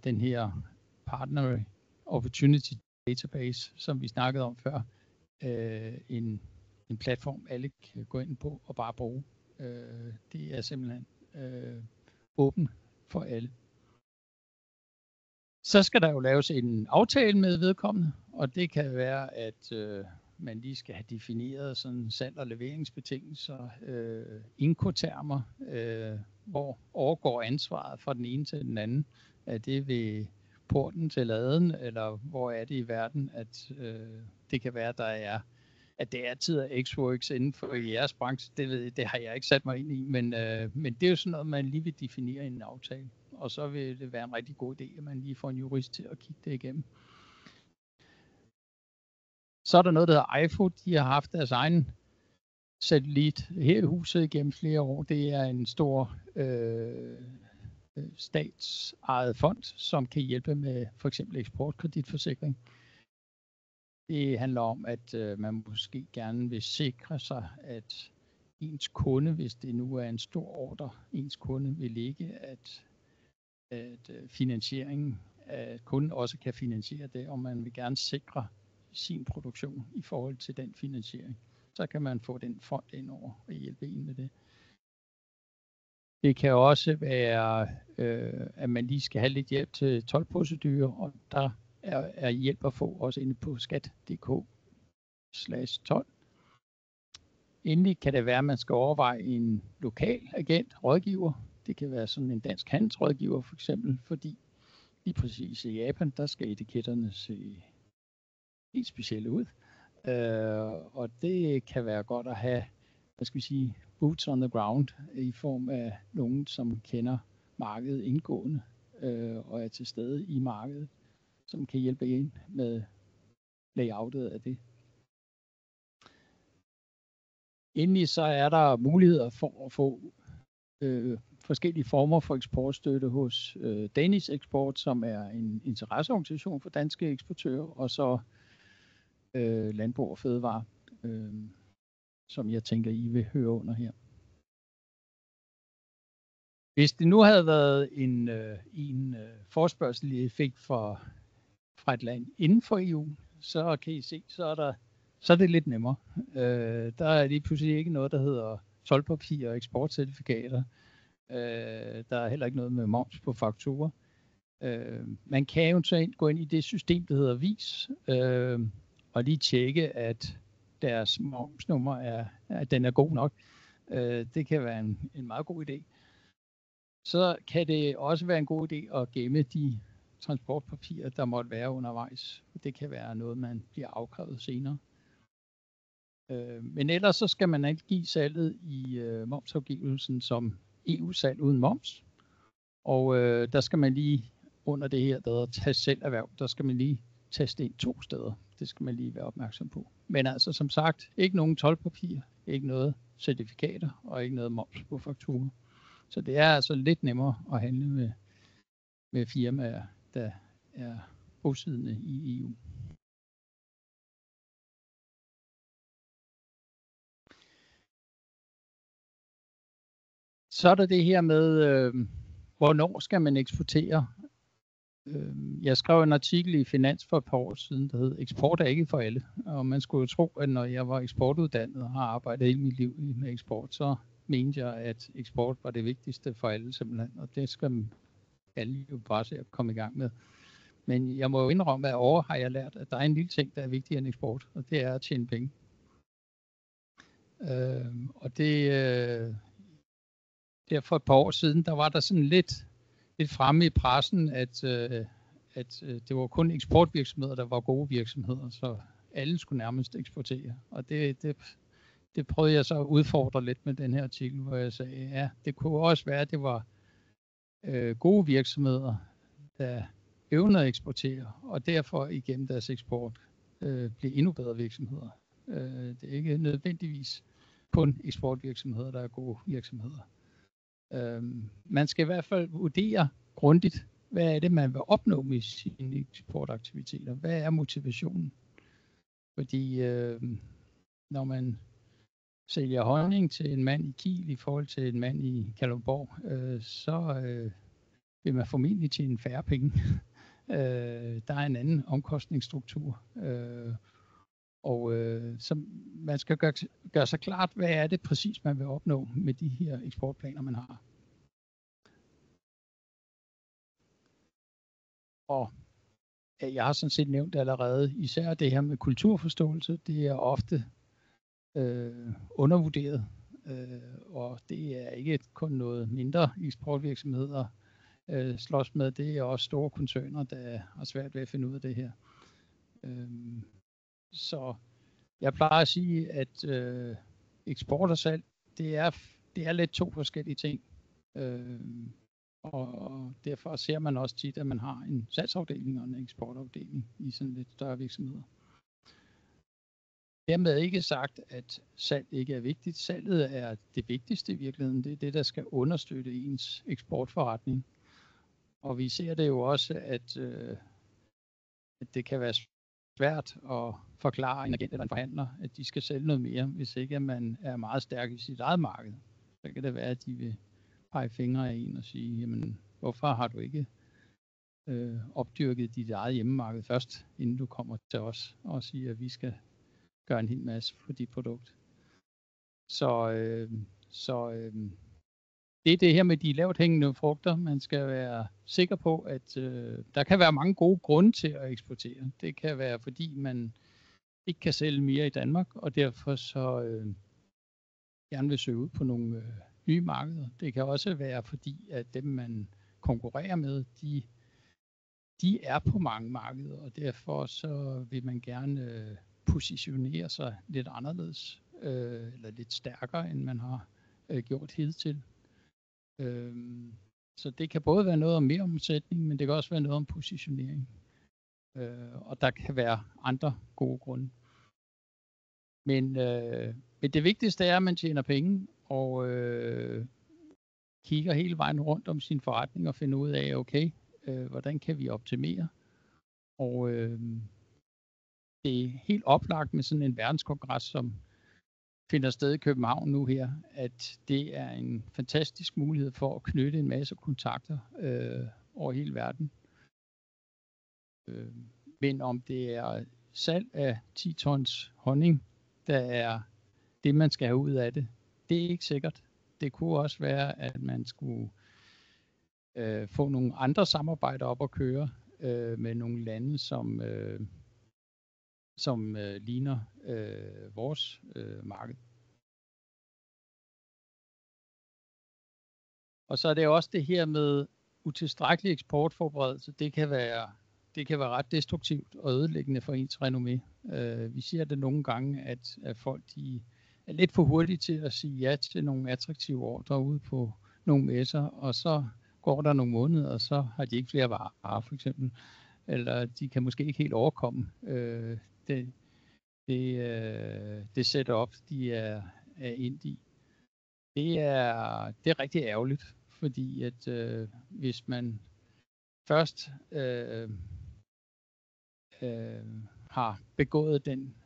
den her Partner Opportunity Database, som vi snakkede om før. En platform, alle kan gå ind på og bare bruge. Det er simpelthen åben for alle. Så skal der jo laves en aftale med vedkommende, og det kan være, at man lige skal have defineret sådan salg- og leveringsbetingelser, inkotermer, hvor overgår ansvaret fra den ene til den anden. Er det ved porten til laden, eller hvor er det i verden, at det kan være, at det er tid af X-Works inden for jeres branche. Det har jeg ikke sat mig ind i, men det er jo sådan noget, man lige vil definere i en aftale. Og så vil det være en rigtig god idé, at man lige får en jurist til at kigge det igennem. Så er der noget, der hedder IFO. De har haft deres egen satellit her i huset igennem flere år. Det er en stor statsejet fond, som kan hjælpe med for eksempel eksportkreditforsikring. Det handler om, at man måske gerne vil sikre sig, at ens kunde, hvis det nu er en stor ordre, ens kunde vil ligge, at finansieringen, at kunden også kan finansiere det, og man vil gerne sikre sin produktion i forhold til den finansiering. Så kan man få den fond ind over og hjælpe en med det. Det kan også være, at man lige skal have lidt hjælp til toldprocedurer, og der er hjælp at få også inde på skat.dk/told. Endelig kan det være, at man skal overveje en lokal agent, rådgiver. Det kan være sådan en dansk handelsrådgiver for eksempel, fordi lige præcis i Japan, der skal etiketterne se helt specielle ud. Og det kan være godt at have, hvad skal vi sige, boots on the ground i form af nogen, som kender markedet indgående og er til stede i markedet, som kan hjælpe ind med layoutet af det. Endelig så er der muligheder for at få forskellige former for eksportstøtte hos Danish Export, som er en interesseorganisation for danske eksportører, og så Landbrug og Fødevare, som jeg tænker, I vil høre under her. Hvis det nu havde været en forespørgsel, I fik fra et land inden for EU, så kan I se, så er det lidt nemmere. Der er lige pludselig ikke noget, der hedder toldpapir og eksportcertifikater. Der er heller ikke noget med moms på fakturer. Man kan eventuelt gå ind i det system, der hedder VIS, og lige tjekke, at deres momsnummer at den er god nok. Det kan være en meget god idé. Så kan det også være en god idé at gemme de transportpapirer, der måtte være undervejs. Det kan være noget, man bliver afkrævet senere. Men ellers så skal man angive salget i momsafgivelsen som EU-salg uden moms. Og der skal man lige under det her, der hedder tast selv erhverv, der skal man lige taste ind 2 steder. Det skal man lige være opmærksom på. Men altså som sagt, ikke nogen toldpapir, ikke noget certifikater og ikke noget moms på fakturer. Så det er altså lidt nemmere at handle med firmaer, der er bosiddende i EU. Så er der det her med, hvornår skal man eksportere? Jeg skrev en artikel i Finans for et par år siden, der hed Eksport er ikke for alle. Og man skulle jo tro, at når jeg var eksportuddannet og har arbejdet hele mit liv med eksport, så mente jeg, at eksport var det vigtigste for alle simpelthen. Og det skal alle jo bare se at komme i gang med. Men jeg må jo indrømme, at over har jeg lært, at der er en lille ting, der er vigtigere end eksport, og det er at tjene penge. Og det der for et par år siden, der var der sådan lidt fremme i pressen, at det var kun eksportvirksomheder, der var gode virksomheder, så alle skulle nærmest eksportere. Og det prøvede jeg så at udfordre lidt med den her artikel, hvor jeg sagde, ja, det kunne også være, at det var gode virksomheder, der evner at eksportere, og derfor igennem deres eksport blive endnu bedre virksomheder. Det er ikke nødvendigvis kun eksportvirksomheder, der er gode virksomheder. Man skal i hvert fald vurdere grundigt, hvad er det, man vil opnå med sine eksportaktiviteter. Hvad er motivationen? Fordi når man sælger honning til en mand i Kiel i forhold til en mand i Kalundborg, så vil man formentlig tjene færre penge. Der er en anden omkostningsstruktur. Så man skal gøre sig klart, hvad er det præcis, man vil opnå med de her eksportplaner, man har. Og jeg har sådan set nævnt det allerede, især det her med kulturforståelse, det er ofte undervurderet, og det er ikke kun noget mindre eksportvirksomheder slås med, det er også store koncerner, der har svært ved at finde ud af det her. Så jeg plejer at sige, at eksport og salg, det er lidt 2 forskellige ting. Og derfor ser man også tit, at man har en salgsafdeling og en eksportafdeling i sådan lidt større virksomheder. Dermed ikke sagt, at salg ikke er vigtigt. Salget er det vigtigste i virkeligheden. Det er det, der skal understøtte ens eksportforretning. Og vi ser det jo også, at det kan være svært at forklare en agent eller en forhandler, at de skal sælge noget mere, hvis ikke at man er meget stærk i sit eget marked. Så kan det være, at de vil pege fingre af en og sige, jamen, hvorfor har du ikke opdyrket dit eget hjemmemarked først, inden du kommer til os og siger, at vi skal gøre en hel masse for dit produkt. Så det er det her med de lavt hængende frugter. Man skal være sikker på, at der kan være mange gode grunde til at eksportere. Det kan være, fordi man ikke kan sælge mere i Danmark, og derfor så gerne vil søge ud på nogle nye markeder. Det kan også være, fordi at dem, man konkurrerer med, de er på mange markeder, og derfor så vil man gerne positionere sig lidt anderledes, eller lidt stærkere, end man har gjort hidtil. Så det kan både være noget om mere omsætning, men det kan også være noget om positionering. Og der kan være andre gode grunde. Men det vigtigste er, at man tjener penge, og kigger hele vejen rundt om sin forretning og finder ud af, okay, hvordan kan vi optimere? Og det er helt oplagt med sådan en verdenskongres, som finder sted i København nu her, at det er en fantastisk mulighed for at knytte en masse kontakter over hele verden. Men om det er salg af 10 tons honning, der er det, man skal have ud af det, det er ikke sikkert. Det kunne også være, at man skulle få nogle andre samarbejder op at køre med nogle lande, som ligner vores marked. Og så er det også det her med utilstrækkelig eksportforberedelse. Det kan være ret destruktivt og ødelæggende for ens renommé. Vi ser det nogle gange, at folk de er lidt for hurtige til at sige ja til nogle attraktive ordrer ude på nogle messer, og så går der nogle måneder, og så har de ikke flere varer, for eksempel. Eller de kan måske ikke helt overkomme det setup, de er inde i. Det er rigtig ærgerligt, fordi at hvis man først har begået den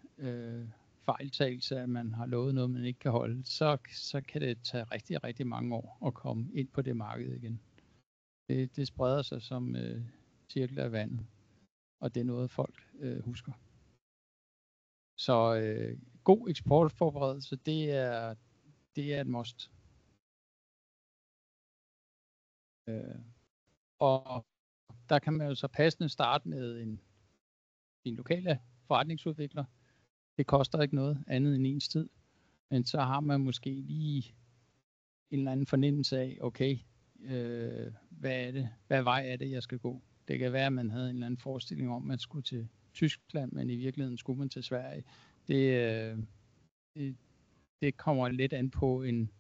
fejltagelse, at man har lovet noget, man ikke kan holde, så kan det tage rigtig, rigtig mange år at komme ind på det marked igen. Det spreder sig som cirkler af vandet, og det er noget, folk husker. Så god eksportforberedelse, det er et must. Og der kan man jo så passende starte med en lokale forretningsudvikler. Det koster ikke noget andet end ens tid, men så har man måske lige en eller anden fornemmelse af, okay, hvad vej er det, jeg skal gå? Det kan være, at man havde en eller anden forestilling om, at man skulle til Tyskland, men i virkeligheden skulle man til Sverige. Det kommer lidt an på en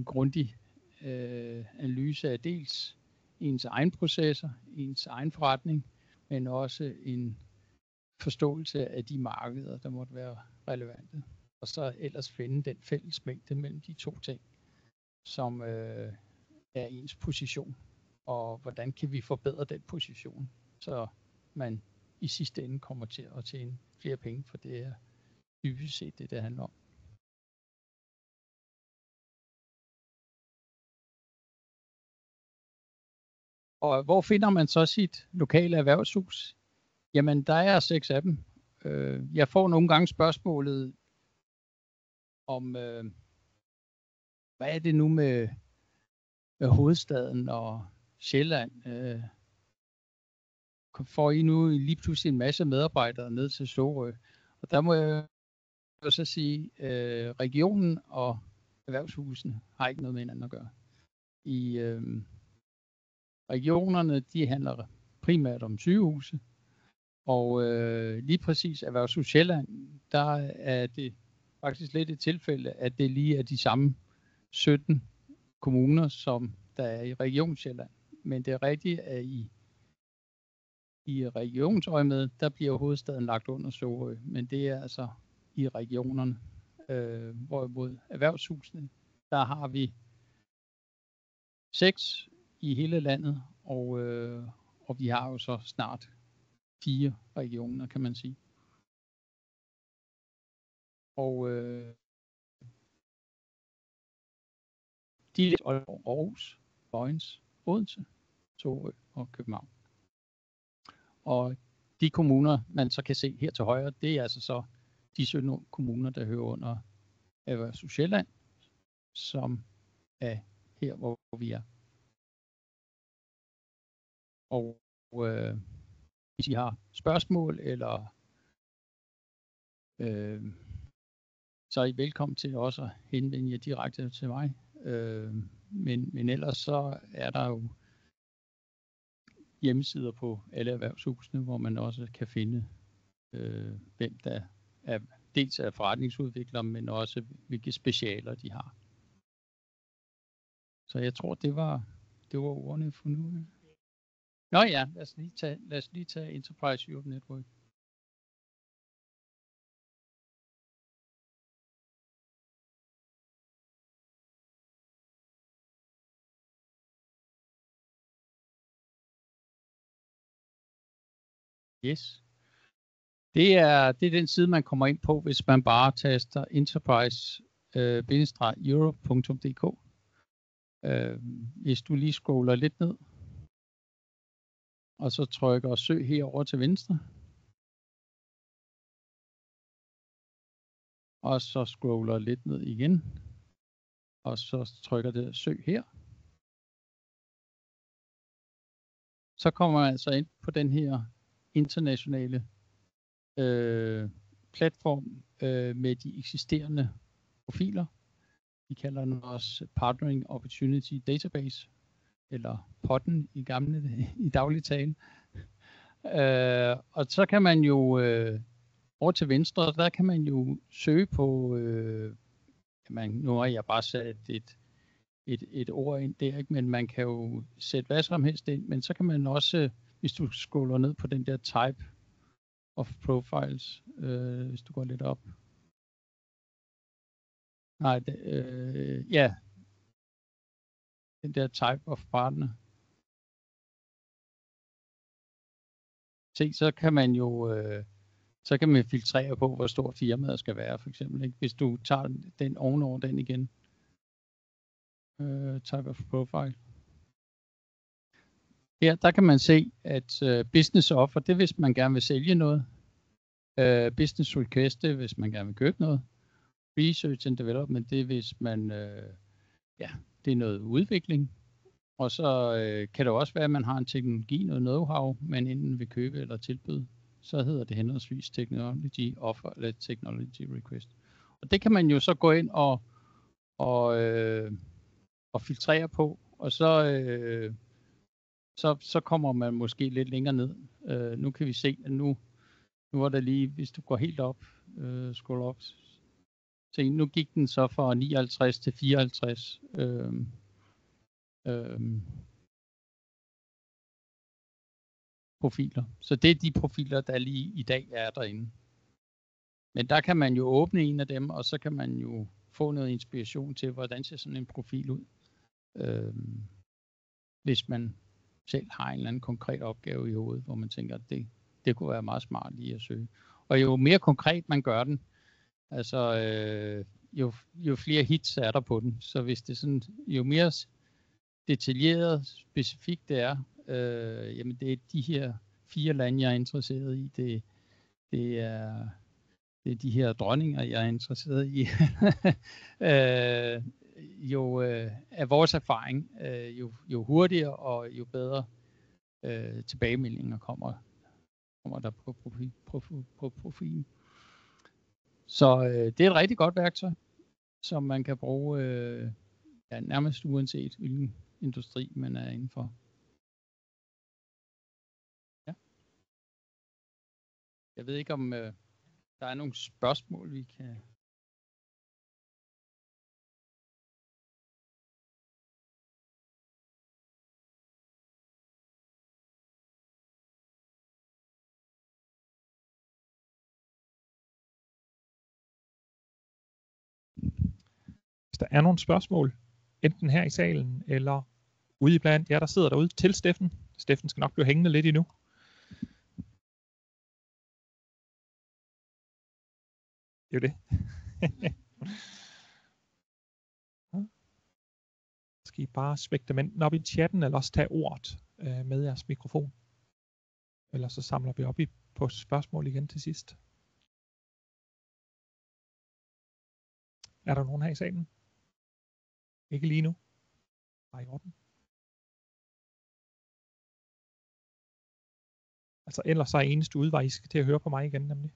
grundig analyse af dels ens egen processer, ens egen forretning, men også en forståelse af de markeder, der måtte være relevante. Og så ellers finde den fælles mængde mellem de to ting, som er ens position. Og hvordan kan vi forbedre den position, så man i sidste ende kommer til at tjene flere penge, for det er dybest set det handler om. Og hvor finder man så sit lokale erhvervshus? Jamen, der er 6 af dem. Jeg får nogle gange spørgsmålet om, hvad er det nu med hovedstaden og Sjælland? Får I nu lige pludselig en masse medarbejdere ned til Sorø? Og der må jeg jo så sige, regionen og erhvervshusene har ikke noget med hinanden at gøre. I regionerne, de handler primært om sygehuse, og lige præcis Erhvervshus Sjælland, der er det faktisk lidt et tilfælde, at det lige er de samme 17 kommuner, som der er i Region Sjælland. Men det er rigtigt, at i regionsøjemed, der bliver hovedstaden lagt under Sorø, men det er altså i regionerne. Hvorimod erhvervshusene, der har vi 6 i hele landet, og vi har jo så snart 4 regioner, kan man sige. Og de er Aarhus, Vojens, Odense, Sorø og København. Og de kommuner, man så kan se her til højre, det er altså så de 17 kommuner, der hører under Erhvervshus Sjælland, som er her, hvor vi er. Og hvis I har spørgsmål, eller så er I velkommen til også at henvende jer direkte til mig. Men ellers så er der jo hjemmesider på alle erhvervshusene, hvor man også kan finde, hvem der er dels er forretningsudviklere, men også hvilke specialer de har. Så jeg tror, det var ordene for nu. Nå ja, lad os lige tage Enterprise Europe Network. Yes. Det er den side, man kommer ind på, hvis man bare taster enterprise-europe.dk. Hvis du lige scroller lidt ned, og så trykker søg herover til venstre, og så scroller lidt ned igen, og så trykker det søg her. Så kommer man altså ind på den her internationale platform med de eksisterende profiler. Vi kalder den også Partnering Opportunity Database, eller POD'en i daglig tale. Og så kan man jo over til venstre, der kan man jo søge på, nu har jeg bare sat et ord ind der, ikke? Men man kan jo sætte hvad som helst ind, men så kan man også, hvis du scroller ned på den der type of profiles, hvis du går lidt op. Nej, ja. Den der type of partner. Se, så kan man jo så kan man filtrere på, hvor stor firmaet skal være, for eksempel. Ikke? Hvis du tager den ovenover den igen. Type of profile. Her, der kan man se, at business offer, det er, hvis man gerne vil sælge noget. Business request, det er, hvis man gerne vil købe noget. Research and development, det er, hvis man, det er noget udvikling. Og så kan det også være, at man har en teknologi, noget know-how, man enten vil købe eller tilbyde. Så hedder det henholdsvis technology offer eller technology request. Og det kan man jo så gå ind og filtrere på, og så kommer man måske lidt længere ned. Nu kan vi se, at nu er der lige, hvis du går helt op, scroll op, se, nu gik den så fra 59 til 54 profiler. Så det er de profiler, der lige i dag er derinde. Men der kan man jo åbne en af dem, og så kan man jo få noget inspiration til, hvordan ser sådan en profil ud. Hvis man selv har en eller anden konkret opgave i hovedet, hvor man tænker, at det kunne være meget smart lige at søge. Og jo mere konkret man gør den, altså jo flere hits er der på den. Så hvis det sådan, jo mere detaljeret, specifikt det er, jamen det er de her 4 lande, jeg er interesseret i. Det er de her dronninger, jeg er interesseret i. Af vores erfaring, jo hurtigere og jo bedre tilbagemeldinger kommer der på profilen. Så det er et rigtig godt værktøj, som man kan bruge nærmest uanset hvilken industri man er indenfor. Ja. Jeg ved ikke om der er nogle spørgsmål, vi kan... Hvis der er nogle spørgsmål, enten her i salen eller ude iblandt jer, der sidder derude til Steffen. Steffen skal nok blive hængende lidt endnu. Det er jo det. Skal I bare smække dem enten op i chatten, eller også tage ordet med jeres mikrofon. Ellers så samler vi op på spørgsmål igen til sidst. Er der nogen her i salen? Ikke lige nu. Bare i orden. Altså ellers så er eneste udvej, I skal til at høre på mig igen nemlig.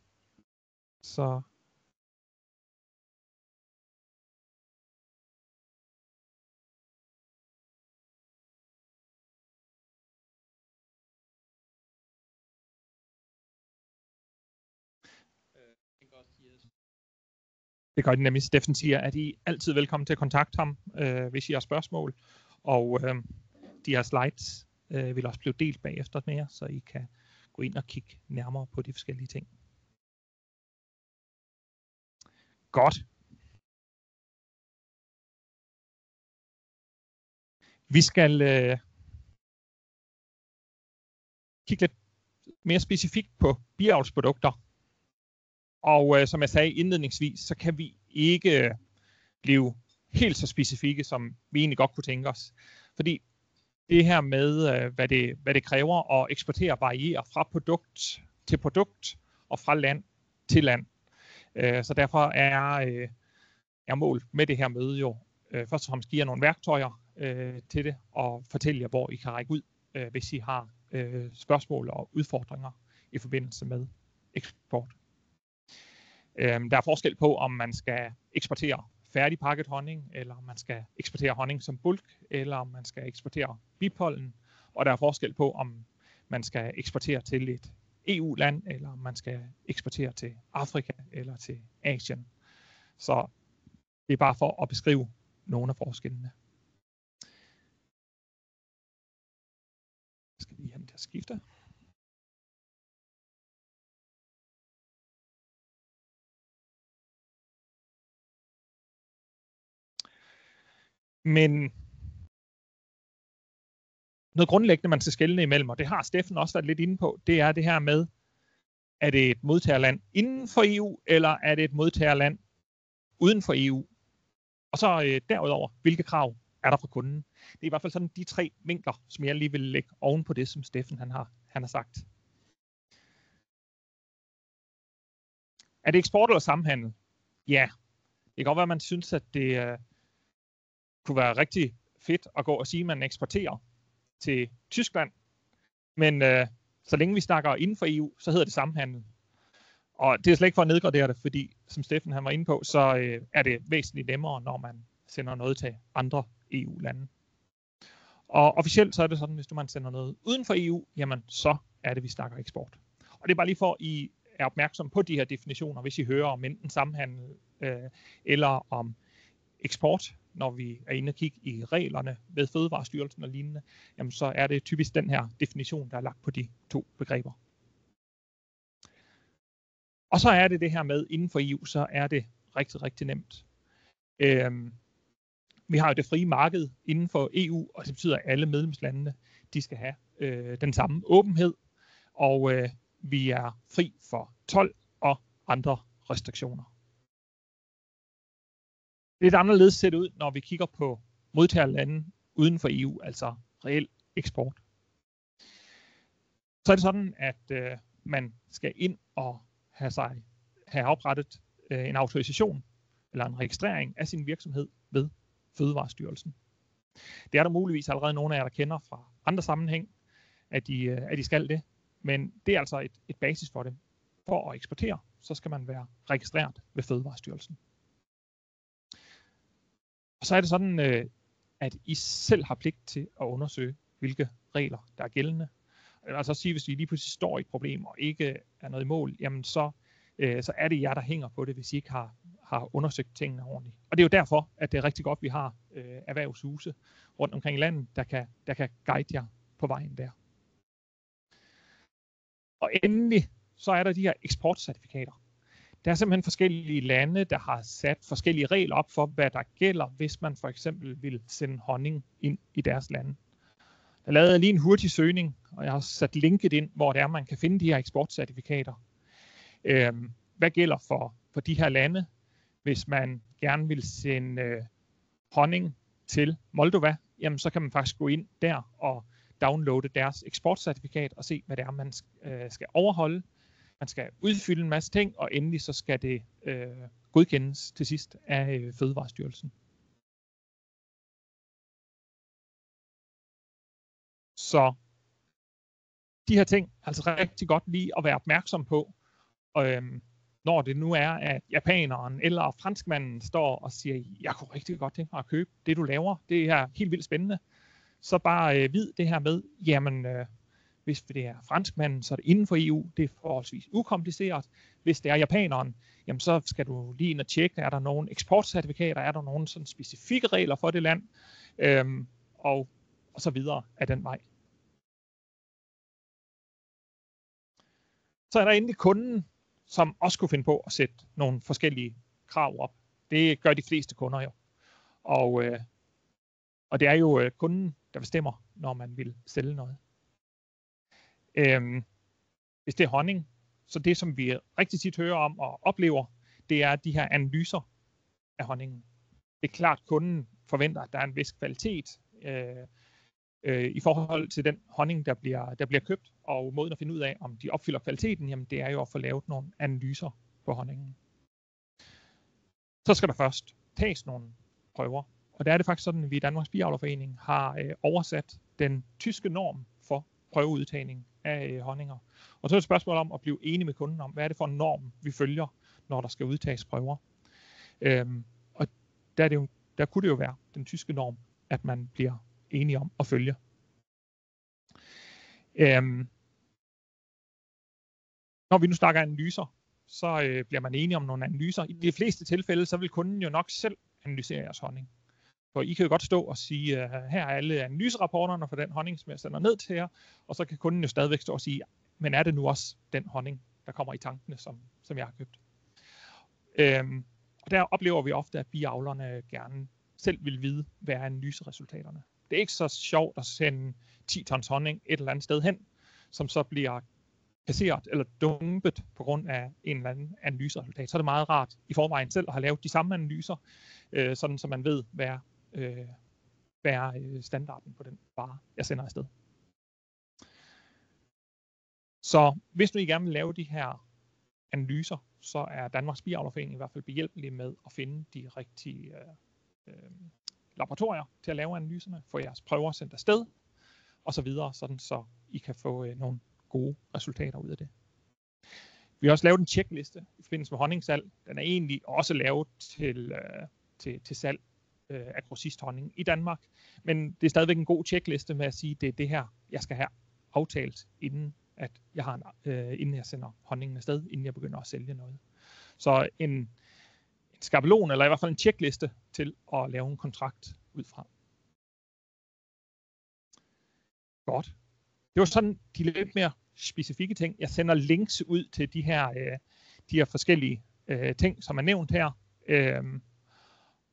Så det gør de nemlig. Steffen siger, at I altid velkommen til at kontakte ham, hvis I har spørgsmål. Og de her slides vil også blive delt bagefter med jer, så I kan gå ind og kigge nærmere på de forskellige ting. Godt. Vi skal kigge lidt mere specifikt på biavlsprodukter. Og som jeg sagde indledningsvis, så kan vi ikke blive helt så specifikke, som vi egentlig godt kunne tænke os. Fordi det her med, hvad det kræver at eksportere, varierer fra produkt til produkt og fra land til land. Så derfor er mål med det her møde jo først og fremmest give jer nogle værktøjer til det og fortælle jer, hvor I kan række ud, hvis I har spørgsmål og udfordringer i forbindelse med eksport. Der er forskel på, om man skal eksportere færdigpakket honning, eller om man skal eksportere honning som bulk, eller om man skal eksportere bipollen. Og der er forskel på, om man skal eksportere til et EU-land, eller om man skal eksportere til Afrika eller til Asien. Så det er bare for at beskrive nogle af forskellene. Jeg skal lige have den til at skifte. Men noget grundlæggende, man skal skelne imellem, og det har Steffen også været lidt inde på, det er det her med, er det et modtagerland inden for EU, eller er det et modtagerland uden for EU? Og så derudover, hvilke krav er der fra kunden? Det er i hvert fald sådan de tre vinkler, som jeg lige vil lægge oven på det, som Steffen han har sagt. Er det eksport eller samhandel? Ja, det kan godt være, at man synes, at det kunne være rigtig fedt at gå og sige, at man eksporterer til Tyskland. Men så længe vi snakker inden for EU, så hedder det samhandel. Og det er slet ikke for at nedgradere det, fordi som Steffen han var inde på, så er det væsentligt nemmere, når man sender noget til andre EU-lande. Og officielt så er det sådan, hvis man sender noget uden for EU, jamen så er det, vi snakker eksport. Og det er bare lige for, at I er opmærksom på de her definitioner, hvis I hører om enten samhandel eller om eksport, når vi er inde og kigge i reglerne ved Fødevarestyrelsen og lignende, jamen så er det typisk den her definition, der er lagt på de to begreber. Og så er det her med, inden for EU, så er det rigtig, rigtig nemt. Vi har jo det frie marked inden for EU, og det betyder, at alle medlemslandene, de skal have den samme åbenhed, og vi er fri for told og andre restriktioner. Lidt anderledes ser det ud, når vi kigger på modtagerlande uden for EU, altså reel eksport. Så er det sådan, at man skal ind og have oprettet en autorisation eller en registrering af sin virksomhed ved Fødevarestyrelsen. Det er der muligvis allerede nogle af jer, der kender fra andre sammenhæng, at de skal det, men det er altså et basis for det. For at eksportere, så skal man være registreret ved Fødevarestyrelsen. Og så er det sådan, at I selv har pligt til at undersøge, hvilke regler der er gældende. Altså at sige, hvis I lige pludselig står i et problem og ikke er noget i mål, jamen så er det jer, der hænger på det, hvis I ikke har undersøgt tingene ordentligt. Og det er jo derfor, at det er rigtig godt, at vi har erhvervshuse rundt omkring i landet, der kan guide jer på vejen der. Og endelig, så er der de her eksportcertifikater. Der er simpelthen forskellige lande, der har sat forskellige regler op for, hvad der gælder, hvis man for eksempel vil sende honning ind i deres lande. Jeg lavede lige en hurtig søgning, og jeg har sat linket ind, hvor det er, man kan finde de her eksportcertifikater. Hvad gælder for for de her lande, hvis man gerne vil sende honning til Moldova, jamen så kan man faktisk gå ind der og downloade deres eksportcertifikat og se, hvad det er, man skal overholde. Man skal udfylde en masse ting, og endelig så skal det godkendes til sidst af Fødevarestyrelsen. Så de her ting er altså rigtig godt lige at være opmærksom på, når det nu er, at japaneren eller franskmanden står og siger, jeg kunne rigtig godt tænke mig at købe det, du laver. Det er helt vildt spændende. Så bare vid det her med, jamen hvis det er franskmanden, så er det inden for EU. Det er forholdsvis ukompliceret. Hvis det er japaneren, jamen så skal du lige ind og tjekke, er der nogle eksportcertifikater, er der nogle sådan specifikke regler for det land, og så videre af den vej. Så er der endelig kunden, som også kunne finde på at sætte nogle forskellige krav op. Det gør de fleste kunder jo. Og det er jo kunden, der bestemmer, når man vil sælge noget. Hvis det er honning, så det, som vi rigtig tit hører om og oplever, det er de her analyser af honningen. Det er klart, at kunden forventer, at der er en vis kvalitet i forhold til den honning, der bliver købt, og måden at finde ud af, om de opfylder kvaliteten, jamen det er jo at få lavet nogle analyser på honningen. Så skal der først tages nogle prøver, og der er det faktisk sådan, at vi i Danmarks Biavlerforening har oversat den tyske norm for prøveudtagning af honninger. Og så er det et spørgsmål om at blive enige med kunden om, hvad er det for en norm, vi følger, når der skal udtages prøver. Og der kunne det jo være den tyske norm, at man bliver enige om at følge. Når vi nu snakker analyser, så bliver man enige om nogle analyser. I de fleste tilfælde, så vil kunden jo nok selv analysere jeres honning. For I kan jo godt stå og sige, her er alle analyserapporterne for den honning, som jeg sender ned til jer, og så kan kunden jo stadigvæk stå og sige, men er det nu også den honning, der kommer i tankene, som jeg har købt? Og der oplever vi ofte, at biavlerne gerne selv vil vide, hvad er analyseresultaterne. Det er ikke så sjovt at sende 10 tons honning et eller andet sted hen, som så bliver kasseret eller dumpet på grund af en eller anden analyseresultat. Så er det meget rart i forvejen selv at have lavet de samme analyser, sådan så man ved, hvad er standarden på den vare, jeg sender afsted. Så hvis nu I gerne vil lave de her analyser, så er Danmarks Biavlerforening i hvert fald behjælpelig med at finde de rigtige laboratorier til at lave analyserne, få jeres prøver sendt afsted, og så videre, sådan så I kan få nogle gode resultater ud af det. Vi har også lavet en checkliste i forbindelse med honningssalg. Den er egentlig også lavet til salg af grossisthonning i Danmark, men det er stadigvæk en god checkliste med at sige, at det er det her, jeg skal have aftalt, inden jeg sender honningen afsted, inden jeg begynder at sælge noget. Så en skabelon, eller i hvert fald en checkliste til at lave en kontrakt ud fra. Godt. Det var sådan de lidt mere specifikke ting. Jeg sender links ud til de her forskellige ting, som er nævnt her.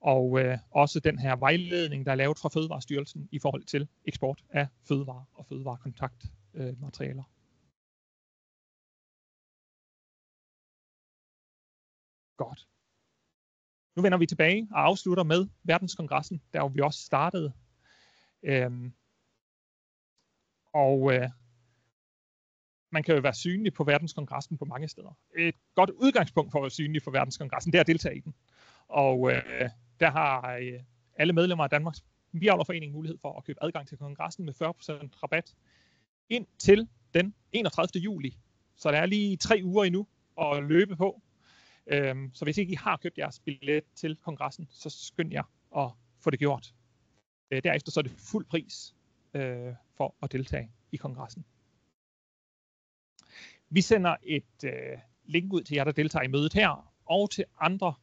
Og også den her vejledning, der er lavet fra Fødevarestyrelsen i forhold til eksport af fødevarer og fødevarekontaktmaterialer. Godt. Nu vender vi tilbage og afslutter med verdenskongressen, der vi også startede. Man kan jo være synlig på verdenskongressen på mange steder. Et godt udgangspunkt for at være synlig på verdenskongressen, det er at deltage i den. Og der har alle medlemmer af Danmarks Biavlerforening mulighed for at købe adgang til kongressen med 40% rabat indtil den 31. juli. Så der er lige 3 uger endnu at løbe på. Så hvis ikke I har købt jeres billet til kongressen, så skynd jer at få det gjort. Derefter så er det fuld pris for at deltage i kongressen. Vi sender et link ud til jer, der deltager i mødet her, og til andre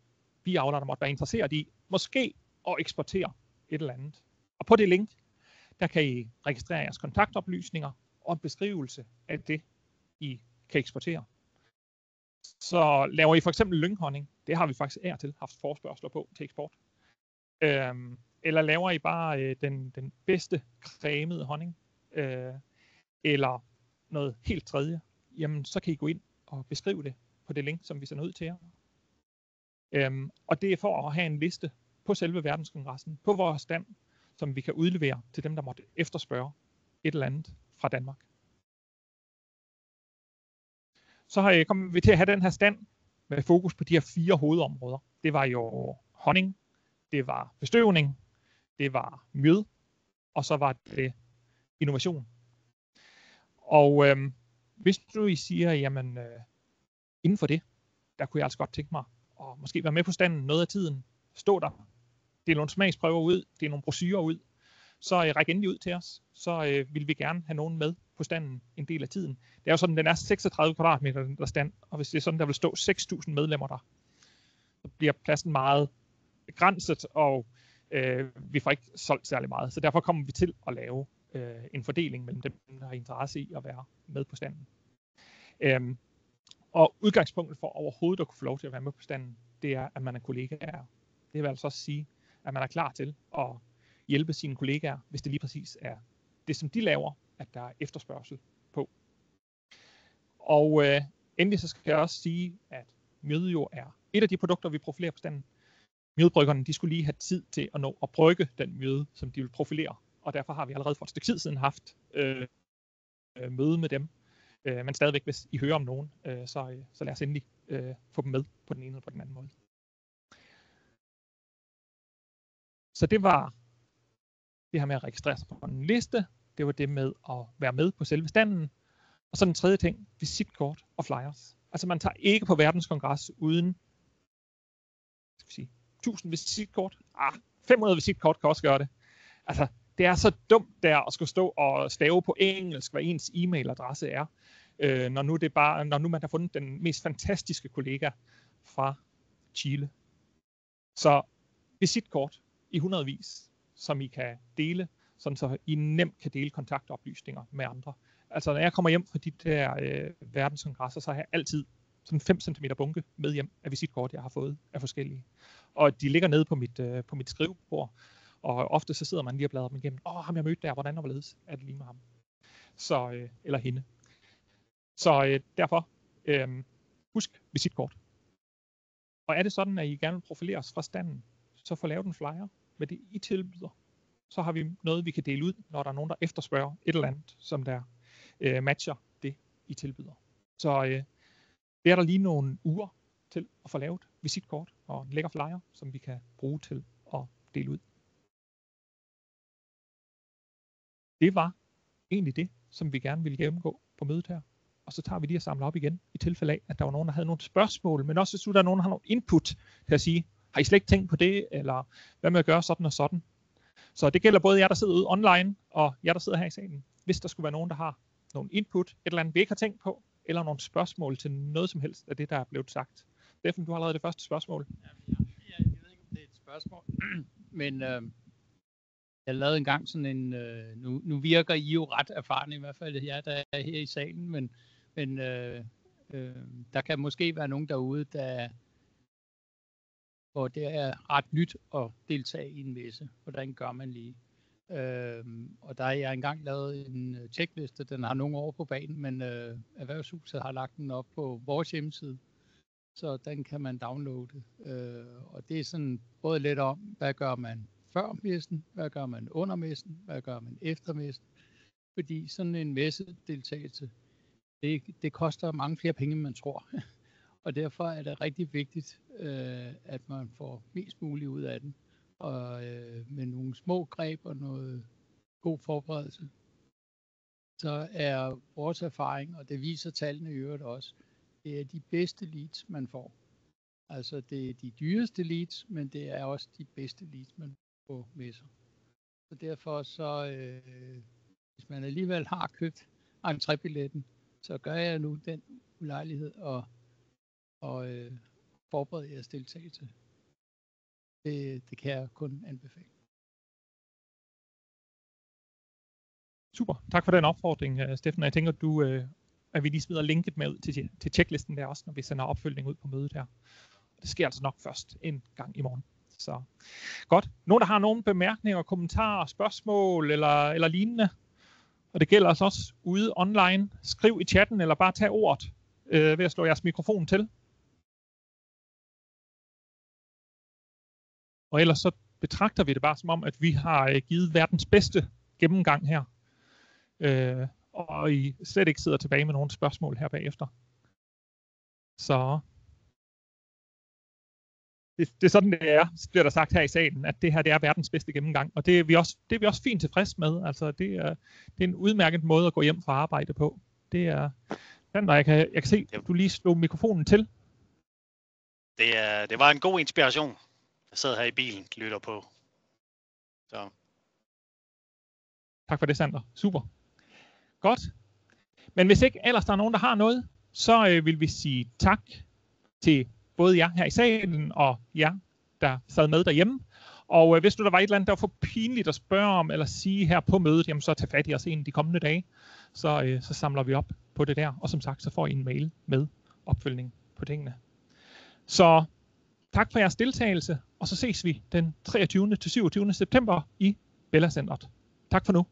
biavlere, der måtte være interesseret i måske at eksportere et eller andet. Og på det link, der kan I registrere jeres kontaktoplysninger og en beskrivelse af det, I kan eksportere. Så laver I for eksempel lynghonning, det har vi faktisk af og til haft forespørgsler på til eksport. Eller laver I bare den bedste cremede honning, eller noget helt tredje, jamen så kan I gå ind og beskrive det på det link, som vi sender ud til jer. Og det er for at have en liste på selve verdenskongressen, på vores stand, som vi kan udlevere til dem, der måtte efterspørge et eller andet fra Danmark. Så kommer vi til at have den her stand med fokus på de her 4 hovedområder. Det var jo honning, det var bestøvning, det var mjød, og så var det innovation. Og hvis nu I siger, jamen inden for det, der kunne jeg altså godt tænke mig at måske være med på standen noget af tiden, stå der, det er nogle smagsprøver ud, det er nogle brochurer ud, så ræk endelig ud til os, så vil vi gerne have nogen med på standen en del af tiden. Det er jo sådan, den er 36 kvadratmeter, den der stand, og hvis det er sådan, der vil stå 6.000 medlemmer der, så bliver pladsen meget begrænset, og vi får ikke solgt særlig meget. Så derfor kommer vi til at lave en fordeling mellem dem, der har interesse i at være med på standen. Og udgangspunktet for overhovedet at kunne få lov til at være med på standen, det er, at man er kollegaer. Det vil altså også sige, at man er klar til at hjælpe sine kollegaer, hvis det lige præcis er det, som de laver, at der er efterspørgsel på. Og endelig så skal jeg også sige, at mjød jo er et af de produkter, vi profilerer på standen. Mjødbryggerne, de skulle lige have tid til at nå at brygge den mjøde, som de vil profilere. Og derfor har vi allerede for et stykke tid siden haft møde med dem. Men stadigvæk, hvis I hører om nogen, så lad os endelig få dem med på den ene eller på den anden måde. Så det var det her med at registrere sig på en liste. Det var det med at være med på selve standen. Og så den tredje ting, visitkort og flyers. Altså man tager ikke på verdenskongres uden 1000 visitkort. 500 visitkort kan også gøre det. Altså det er så dumt der at skulle stå og stave på engelsk, hvad ens e-mailadresse er. Når nu man har fundet den mest fantastiske kollega fra Chile. Så visitkort i hundredvis, som I kan dele, sådan så I nemt kan dele kontaktoplysninger med andre. Altså når jeg kommer hjem fra de der verdenskongresser, så har jeg altid sådan 5 cm bunke med hjem af visitkort, jeg har fået af forskellige. Og de ligger nede på mit skrivebord, og ofte så sidder man lige og bladrer dem igennem. Ham jeg mødte der, hvordan og hvorledes er det lige med ham? Så, eller hende. Så derfor, husk visitkort. Og er det sådan, at I gerne vil profilere os fra standen, så få lavet en flyer med det, I tilbyder. Så har vi noget, vi kan dele ud, når der er nogen, der efterspørger et eller andet, som der matcher det, I tilbyder. Så det er der lige nogle uger til at få lavet visitkort og en lækker flyer, som vi kan bruge til at dele ud. Det var egentlig det, som vi gerne ville gennemgå på mødet her. Og så tager vi lige og samler op igen, i tilfælde af, at der var nogen, der havde nogle spørgsmål, men også hvis der er nogen, der har nogle input til at sige, har I slet ikke tænkt på det, eller hvad med at gøre sådan og sådan. Så det gælder både jer, der sidder ude online, og jer, der sidder her i salen. Hvis der skulle være nogen, der har nogle input, et eller andet, vi ikke har tænkt på, eller nogle spørgsmål til noget som helst af det, der er blevet sagt. Steffen, du har allerede det første spørgsmål. Jeg ved ikke, om det er et spørgsmål, men jeg lavede engang sådan en, nu virker I jo ret erfarne, i hvert fald jer, der er her i salen, men der kan måske være nogen derude, hvor det er ret nyt at deltage i en messe. Hvordan gør man lige? Og der har jeg engang lavet en checkliste, den har nogle år på banen, men Erhvervshuset har lagt den op på vores hjemmeside, så den kan man downloade. Og det er sådan både lidt om, hvad gør man før messen, hvad gør man under messen, hvad gør man efter messen. Fordi sådan en messedeltagelse, det koster mange flere penge, end man tror. Og derfor er det rigtig vigtigt, at man får mest muligt ud af den. Og med nogle små greb og noget god forberedelse, så er vores erfaring, og det viser tallene i øvrigt også, det er de bedste leads, man får. Altså det er de dyreste leads, men det er også de bedste leads, man får på messer. Så derfor så, hvis man alligevel har købt entrébilletten, så gør jeg nu den ulejlighed og forberede jeres deltagelse. Det kan jeg kun anbefale. Super, tak for den opfordring, Steffen. Jeg tænker, at vi lige smider linket med ud til checklisten der også, når vi sender opfølgning ud på mødet her. Det sker altså nok først en gang i morgen. Så godt. Nogen, der har nogle bemærkninger, kommentarer, spørgsmål eller lignende? Og det gælder altså også ude online. Skriv i chatten eller bare tag ordet ved at slå jeres mikrofon til. Og ellers så betragter vi det bare som om, at vi har givet verdens bedste gennemgang her. Og I slet ikke sidder tilbage med nogle spørgsmål her bagefter. Så det er sådan, det er, bliver der sagt her i salen, at det her det er verdens bedste gennemgang. Og det er vi også fint tilfreds med. Altså, det er en udmærket måde at gå hjem fra arbejde på. Det er den, der jeg kan se, du lige slog mikrofonen til. Det var en god inspiration. Jeg sidder her i bilen, lytter på. Så. Tak for det, Sander. Super. Godt. Men hvis ikke ellers der er nogen, der har noget, så vil vi sige tak til både jer her i salen og jer, der sad med derhjemme. Og hvis der var et eller andet, der var for pinligt at spørge om eller sige her på mødet, jamen så tag fat i os en de kommende dage. Så samler vi op på det der. Og som sagt, så får I en mail med opfølgning på tingene. Så tak for jeres deltagelse, og så ses vi den 23. til 27. september i Bella Centret. Tak for nu.